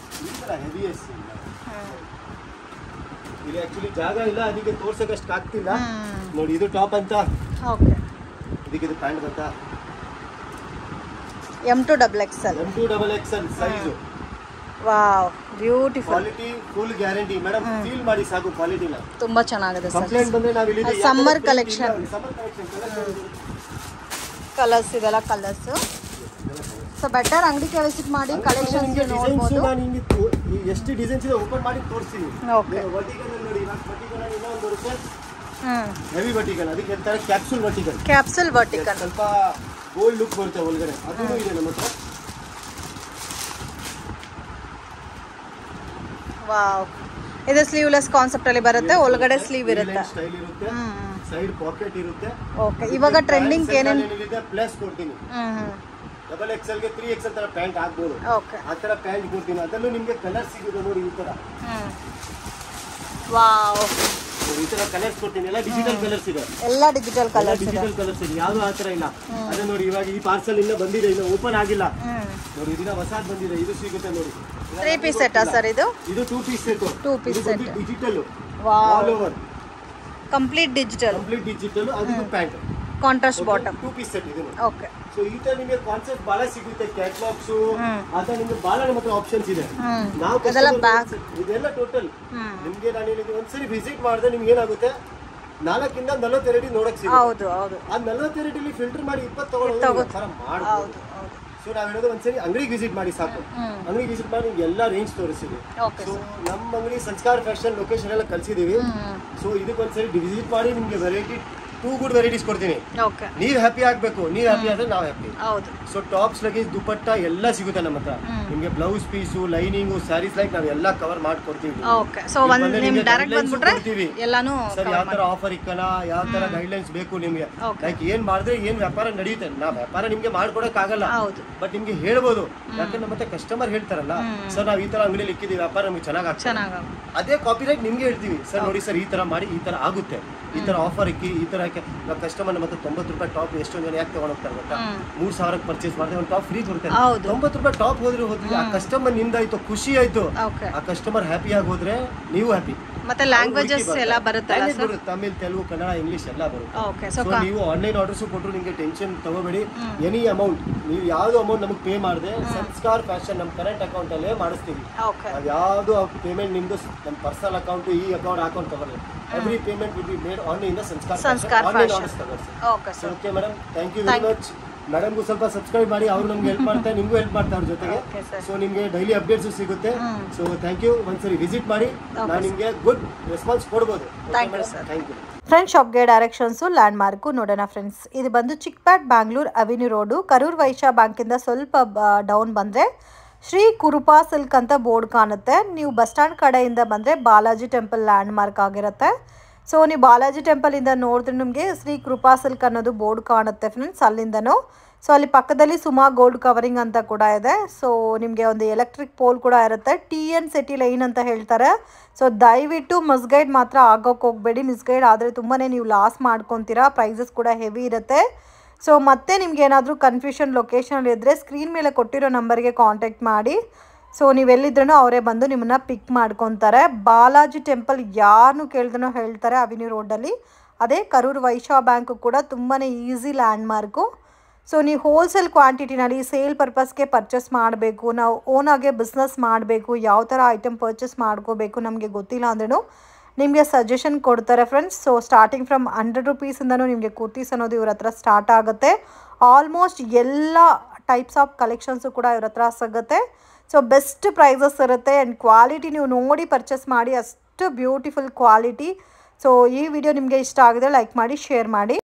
ಈ ತರ ಹೆವಿ ಎಸ್ ಇಲ್ಲಿ ಆಕ್ಚುಲಿ ಜಾಗ ಇಲ್ಲ, ಅದಕ್ಕೆ ತೋರ್ಸಕ್ಕೆ ಆಗ್ತಿಲ್ಲ ನೋಡಿ. ಇದು ಟಾಪ್ ಅಂತ. ಓಕೆ, ಇದಕ್ಕೆ ಇದು ಪ್ಯಾಂಟ್ ಬರ್ತಾ M to XXL size. Wow, beautiful. Quality full guarantee madam, feel ಮಾಡಿ ಸಾಕು ಕ್ವಾಲಿಟಿನ. ತುಂಬಾ ಚೆನ್ನಾಗಿದೆ ಸರ್. ಕಂಪ್ಲೇಂಟ್ ಬಂದ್ರೆ ನಾವು ಇಲ್ಲಿ ಸಮ್ಮರ್ ಕಲೆಕ್ಷನ್ ಕಲರ್ಸ್ ಇದೆಲ್ಲ ಕಲರ್ಸ್. ಸೊ ಬೆಟರ್ ಅಂಗಡಿಗೆ ವಿಸಿಟ್ ಮಾಡಿ ಕಲೆಕ್ಷನ್ಸ್ ನೋಡಬಹುದು. ನಾನು ನಿಮಗೆ ಎಷ್ಟು ಡಿಸೈನ್ಸ್ ಇದೆ ಓಪನ್ ಮಾಡಿ ತೋರಿಸ್ತೀನಿ. ಓಕೆ, ವರ್ಟಿಕಲ್ ನೋಡಿ, ಇವಾಗ ವರ್ಟಿಕಲ್ ಇನ್ನೊಂದು ಬರುತ್ತೆ, ಹೆವಿ ವರ್ಟಿಕಲ್. ಅದಕ್ಕೆ ಹೇಳ್ತಾರೆ ಕ್ಯಾಪ್ಸೂಲ್ ವರ್ಟಿಕಲ್. ಸ್ವಲ್ಪ ಗೋಲ್ಡ್ ಲುಕ್ ಬರುತ್ತೆ ಒಳಗಡೆ, ಅದೂ ಇದೆ ನಮ್ಮ ಹತ್ರ. ವಾವ್, ಇದು ಸ್ಲೀವ್ಲೆಸ್ ಕಾನ್ಸೆಪ್ಟ್ ಅಲ್ಲಿ ಬರುತ್ತೆ, ಒಳಗಡೆ ಸ್ಲೀವ್ ಇರುತ್ತೆ, ಸ್ಟೈಲ್ ಇರುತ್ತೆ, ಸೈಡ್ ಪಾಕೆಟ್ ಇರುತ್ತೆ. ಓಕೆ, ಇವಾಗ ಟ್ರೆಂಡಿಂಗ್ ಏನೇನು ಇದೆ ಪ್ಲಸ್ ಕೊಡ್ತೀನಿ. XXL ಗೆ 3XL ತರ ಪ್ಯಾಂಟ್ ಹಾಕ್ಬೋದು. ಓಕೆ, ಆ ತರ ಪ್ಯಾಂಟ್ ಕೊಡ್ತೀನಿ. ಅದರಲ್ಲೂ ನಿಮಗೆ ಕಲರ್ ಸಿಗುತ್ತೆ ನೋಡಿ. ಈ ತರ ವಾವ್, ಈ ತರ ಕಲರ್ಸ್ ಕೊಡ್ತೀನಿ. ಎಲ್ಲ ಡಿಜಿಟಲ್ ಕಲರ್ಸ್ ಇದೆ, ಎಲ್ಲ ಡಿಜಿಟಲ್ ಕಲರ್ಸ್ ಇದೆ, ಯಾವ್ದು ಆ ತರ ಇಲ್ಲ. ಅದೇ ನೋಡಿ, ಇವಾಗ ಈ ಪಾರ್ಸಲ್ ಇಂದ ಬಂದಿದೆ, ಇನ್ನು ಓಪನ್ ಆಗಿಲ್ಲ ನೋಡಿ. ಇದನ್ನ ಹೊಸದ್ ಬಂದಿದೆ, ಇದು ಸಿಗುತ್ತೆ ನೋಡಿ. 3 ಪೀಸ್ ಸೆಟ್ ಸರ್ ಇದು? ಇದು 2 piece set. 2 piece set digital, all over complete digital. ಅದು pant contrast bottom 2 piece set ಇದೆ. ಓಕೆ, ಸೊ ಈ ತರ ನಿಮಗೆ ಕಾನ್ಸೆಪ್ಟ್ ಬಹಳ ಸಿಗುತ್ತೆ. ಕ್ಯಾಟ್ಲಾಗ್ಸ್ ಅಥವಾ ನಿಮಗೆ ಬಹಳ ನಮ್ಮ ಹತ್ರ ಆಪ್ಷನ್ಸ್ ಇದೆ. ನಾವು ಇದೆಲ್ಲ ಟೋಟಲ್ ನಿಮ್ಗೆ ನಾನು ಹೇಳಿದ್ರೆ ಒಂದ್ಸರಿ ವಿಸಿಟ್ ಮಾಡಿದ್ರೆ ನಿಮ್ಗೆ ಏನಾಗುತ್ತೆ, 4 ಇಂದ 40 ವೆರೈಟಿ ನೋಡಕ್ ಸಿಗುತ್ತೆ. ಹೌದು, ಆ 40 ವೆರೈಟಿಲಿ ಫಿಲ್ಟರ್ ಮಾಡಿ 20 ತಗೊಳ್ಳೋದು ಮಾಡ್ಬೋದು. ಸೊ ನಾವ್ ಹೇಳೋದು ಒಂದ್ಸರಿ ಅಂಗಡಿಗೆ ವಿಸಿಟ್ ಮಾಡಿ ಸಾಕು. ಅಂಗಡಿಗೆ ವಿಸಿಟ್ ಮಾಡಿ ನಿಮ್ಗೆ ಎಲ್ಲಾ ರೇಂಜ್ ತೋರಿಸ್ತೀವಿ. ಸೊ ನಮ್ಮ ಅಂಗಡಿ ಸಂಸ್ಕಾರ್ ಫ್ಯಾಷನ್ ಲೊಕೇಶನ್ ಎಲ್ಲ ಕಳ್ಸಿದೀವಿ. ಸೊ ಇದಕ್ಕೊಂದ್ಸರಿ ವಿಸಿಟ್ ಮಾಡಿ ನಿಮ್ಗೆ ವೆರೈಟಿ 2 ಗುಡ್ ವೆರೈಟೀಸ್ ಕೊಡ್ತೀನಿ. ನೀವ್ ಹ್ಯಾಪಿ ಆಗ್ಬೇಕು, ನೀವ್ ಹ್ಯಾಪಿ ಆದ್ರೆ ನಾವ್ happy. So tops luggage dupatta ಎಲ್ಲ ಸಿಗುತ್ತೆ ನಮ್ಮ ಹತ್ರ. ನಿಮ್ಗೆ blouse piece lining sarees like ನಾವ್ ಎಲ್ಲ ಕವರ್ ಮಾಡ್ಕೊಡ್ತೀವಿ. ಸರ್ ಯಾವ ತರ ಆಫರ್ ಇಕ್ಕಲ್ಲ, ಯಾವ ತರ ಗೈಡ್ಲೈನ್ಸ್ ಬೇಕು ನಿಮ್ಗೆ, ಲೈಕ್ ಏನ್ ಮಾಡಿದ್ರೆ ಏನ್ ವ್ಯಾಪಾರ ನಡೆಯುತ್ತೆ. ನಾವ್ ವ್ಯಾಪಾರ ನಿಮ್ಗೆ ಮಾಡ್ಕೊಡಕ್ ಆಗಲ್ಲ, ಬಟ್ ನಿಮ್ಗೆ ಹೇಳ್ಬೋದು. ಯಾಕಂದ್ರೆ ಮತ್ತೆ ಕಸ್ಟಮರ್ ಹೇಳ್ತಾರಲ್ಲ, ಸರ್ ನಾವ್ ಈ ತರ ಅಂಗಡಿಯಲ್ಲಿ ಇಕ್ಕಿದೀವಿ, ವ್ಯಾಪಾರ ನಮ್ಗೆ ಚೆನ್ನಾಗ್ ಆಗ್ತದೆ. ಅದೇ ಕಾಪಿ ರೈಟ್ ನಿಮ್ಗೆ ಹೇಳ್ತೀವಿ, ಸರ್ ನೋಡಿ ಸರ್ ಈ ತರ ಮಾಡಿ ಈ ತರ ಆಗುತ್ತೆ, ಈ ತರ ಆಫರ್ ಇಕ್ಕಿ ಈ ತರ. ನಾವು ಕಸ್ಟಮರ್ ಮತ್ತೆ 90 ರೂಪಾಯಿ ಟಾಪ್ ಎಷ್ಟೊಂದು ಜನ ಯಾಕೆ ತಗೊಂಡ್ ಹೋಗ್ತಾರೆ ಗೊತ್ತಾ? 3000 ಪರ್ಚೇಸ್ ಮಾಡಿದ್ರೆ ಒಂದು ಟಾಪ್ ಫ್ರೀ ಕೊಡ್ತಾರೆ. 90 ರೂಪಾಯಿ ಟಾಪ್ ಹೋದ್ರೆ ಆ ಕಸ್ಟಮರ್ ನಿಂದಾಯ್ತು, ಖುಷಿ ಆಯ್ತು. ಆ ಕಸ್ಟಮರ್ ಹ್ಯಾಪಿ ಆಗಿ ಹೋದ್ರೆ ನೀವು ಹ್ಯಾಪಿ. ಮತ್ತೆ ಲ್ಯಾಂಗ್ವೇಜಸ್ ಎಲ್ಲ ಬರುತ್ತೆ, ತಮಿಳ್, ತೆಲುಗು, ಕನ್ನಡ, ಇಂಗ್ಲಿಷ್ ಎಲ್ಲ ಬರುತ್ತೆ. ಸೊ ನೀವು ಆನ್ಲೈನ್ ಆರ್ಡರ್ಸ್ ಕೊಟ್ಟರು ನಿಮ್ಗೆ ಟೆನ್ಷನ್ ತಗೋಬೇಡಿ. ಎನಿ ಅಮೌಂಟ್ ನೀವು ಯಾವ್ದು ಅಮೌಂಟ್ ನಮಗೆ ಪೇ ಮಾಡಿದ್ರೆ ಸಂಸ್ಕಾರ್ ಫ್ಯಾಷನ್ ನಮ್ಮ ಕರೆಂಟ್ ಅಕೌಂಟ್ ಅಲ್ಲೇ ಮಾಡಿಸ್ತೀವಿ. ನಾವು ಯಾವ್ದು ಪೇಮೆಂಟ್ ನಿಮ್ದು ನಮ್ಮ ಪರ್ಸನಲ್ ಅಕೌಂಟ್ ಈ ಅಕೌಂಟ್ ತಗೊಳ್ಳಿ. Every payment will be made online ಇಂದ ಸಂಸ್ಕಾರ್ ಆನ್ಲೈನ್ ಆರ್ಡರ್ಸ್ ತಗೊಳ್ಳಿ. Okay madam, thank you very much. ಮೇಡಮ್ಗೂ ಸ್ವಲ್ಪ ಸಬ್ಸ್ಕ್ರೈಬ್ ಮಾಡಿ, ಅವ್ರು ನಮ್ಗೆ ಹೆಲ್ಪ್ ಮಾಡ್ತಾರೆ, ನಿಮ್ಗೂ ಹೆಲ್ಪ್ ಮಾಡ್ತಾರೆ ಅವ್ರ ಜೊತೆಗೆ. ಸೊ ನಿಮ್ಗೆ ಡೈಲಿ ಅಪ್ಡೇಟ್ಸ್ ಸಿಗುತ್ತೆ. So thank you. ಒಂದ್ಸರಿ ವಿಸಿಟ್ ಮಾಡಿ, ನಾನು ನಿಮ್ಗೆ ಗುಡ್ ರೆಸ್ಪಾನ್ಸ್ ಕೊಡ್ಬೋದು. ಥ್ಯಾಂಕ್ ಯು. ಫ್ರೆಂಡ್ಸ್, ಶಾಪ್ಗೆ ಡೈರೆಕ್ಷನ್ಸು ಲ್ಯಾಂಡ್ ಮಾರ್ಕು ನೋಡೋಣ ಫ್ರೆಂಡ್ಸ್. ಇದು ಬಂದು ಚಿಕ್ಪೇಟ್ ಬ್ಯಾಂಗ್ಳೂರ್ ಅವೆನ್ಯೂ ರೋಡು, ಕರೂರ್ ವೈಶ್ಯ ಬ್ಯಾಂಕಿಂದ ಸ್ವಲ್ಪ ಡೌನ್ ಬಂದರೆ ಶ್ರೀ ಕೃಪಾ ಸಿಲ್ಕ್ ಅಂತ ಬೋರ್ಡ್ ಕಾಣುತ್ತೆ. ನೀವು ಬಸ್ ಸ್ಟ್ಯಾಂಡ್ ಕಡೆಯಿಂದ ಬಂದರೆ ಬಾಲಾಜಿ ಟೆಂಪಲ್ ಲ್ಯಾಂಡ್ ಮಾರ್ಕ್ ಆಗಿರುತ್ತೆ. ಸೊ ನೀವು ಬಾಲಾಜಿ ಟೆಂಪಲಿಂದ ನೋಡಿದ್ರೆ ನಿಮಗೆ ಶ್ರೀ ಕೃಪಾ ಸಿಲ್ಕ್ ಅನ್ನೋದು ಬೋರ್ಡ್ ಕಾಣುತ್ತೆ ಫ್ರೆಂಡ್ಸ್, ಅಲ್ಲಿಂದನೂ. ಸೊ ಅಲ್ಲಿ ಪಕ್ಕದಲ್ಲಿ ಸುಮಾ ಗೋಲ್ಡ್ ಕವರಿಂಗ್ ಅಂತ ಕೂಡ ಇದೆ. ಸೊ ನಿಮಗೆ ಒಂದು ಎಲೆಕ್ಟ್ರಿಕ್ ಪೋಲ್ ಕೂಡ ಇರುತ್ತೆ. TN ಸಿಟಿ ಲೈನ್ ಅಂತ ಹೇಳ್ತಾರೆ. ಸೊ ದಯವಿಟ್ಟು ಮಿಸ್ಗೈಡ್ ಮಾತ್ರ ಆಗೋಕ್ಕೆ ಹೋಗಬೇಡಿ. ಮಿಸ್ಗೈಡ್ ಆದರೆ ತುಂಬಾ ನೀವು ಲಾಸ್ ಮಾಡ್ಕೊತೀರಾ. ಪ್ರೈಸಸ್ ಕೂಡ ಹೆವಿ ಇರುತ್ತೆ. ಸೊ ಮತ್ತೆ ನಿಮ್ಗೆ ಏನಾದರೂ ಕನ್ಫ್ಯೂಷನ್ ಲೊಕೇಶನ್ ಇದ್ದರೆ ಸ್ಕ್ರೀನ್ ಮೇಲೆ ಕೊಟ್ಟಿರೋ ನಂಬರ್ಗೆ ಕಾಂಟ್ಯಾಕ್ಟ್ ಮಾಡಿ. ಸೊ ನೀವೆಲ್ಲಿದ್ರೂ ಅವರೇ ಬಂದು ನಿಮ್ಮನ್ನು ಪಿಕ್ ಮಾಡ್ಕೊತಾರೆ. ಬಾಲಾಜಿ ಟೆಂಪಲ್ ಯಾರನ್ನು ಕೇಳಿದ್ರೂ ಹೇಳ್ತಾರೆ ಅವೆನ್ಯೂ ರೋಡಲ್ಲಿ. ಅದೇ ಕರೂರ್ ವೈಶ್ಯ ಬ್ಯಾಂಕು ಕೂಡ ತುಂಬಾ ಈಸಿ ಲ್ಯಾಂಡ್ ಮಾರ್ಕು. ಸೊ ನೀವು ಹೋಲ್ಸೇಲ್ ಕ್ವಾಂಟಿಟಿನಲ್ಲಿ ಸೇಲ್ ಪರ್ಪಸ್ಗೆ ಪರ್ಚೇಸ್ ಮಾಡಬೇಕು, ನಾವು ಓನಾಗೆ ಬಿಸ್ನೆಸ್ ಮಾಡಬೇಕು, ಯಾವ ಥರ ಐಟಮ್ ಪರ್ಚೇಸ್ ಮಾಡ್ಕೋಬೇಕು ನಮಗೆ ಗೊತ್ತಿಲ್ಲ ಅಂದ್ರೂ ನಿಮಗೆ ಸಜೆಷನ್ ಕೊಡ್ತಾರೆ ಫ್ರೆಂಡ್ಸ್. ಸೊ ಸ್ಟಾರ್ಟಿಂಗ್ ಫ್ರಮ್ 100 ರೂಪೀಸಿಂದನೂ ನಿಮಗೆ ಕುರ್ತೀಸ್ ಅನ್ನೋದು ಇವ್ರ ಹತ್ರ ಸ್ಟಾರ್ಟ್ ಆಗುತ್ತೆ. ಆಲ್ಮೋಸ್ಟ್ ಎಲ್ಲ ಟೈಪ್ಸ್ ಆಫ್ ಕಲೆಕ್ಷನ್ಸು ಕೂಡ ಇವ್ರ ಹತ್ರ ಸಿಗುತ್ತೆ. ಸೊ ಬೆಸ್ಟ್ ಪ್ರೈಸಸ್ ಇರುತ್ತೆ ಆ್ಯಂಡ್ ಕ್ವಾಲಿಟಿ ನೀವು ನೋಡಿ ಪರ್ಚೇಸ್ ಮಾಡಿ, ಅಷ್ಟು ಬ್ಯೂಟಿಫುಲ್ ಕ್ವಾಲಿಟಿ. ಸೊ ಈ ವಿಡಿಯೋ ನಿಮಗೆ ಇಷ್ಟ ಆಗಿದ್ರೆ ಲೈಕ್ ಮಾಡಿ, ಶೇರ್ ಮಾಡಿ.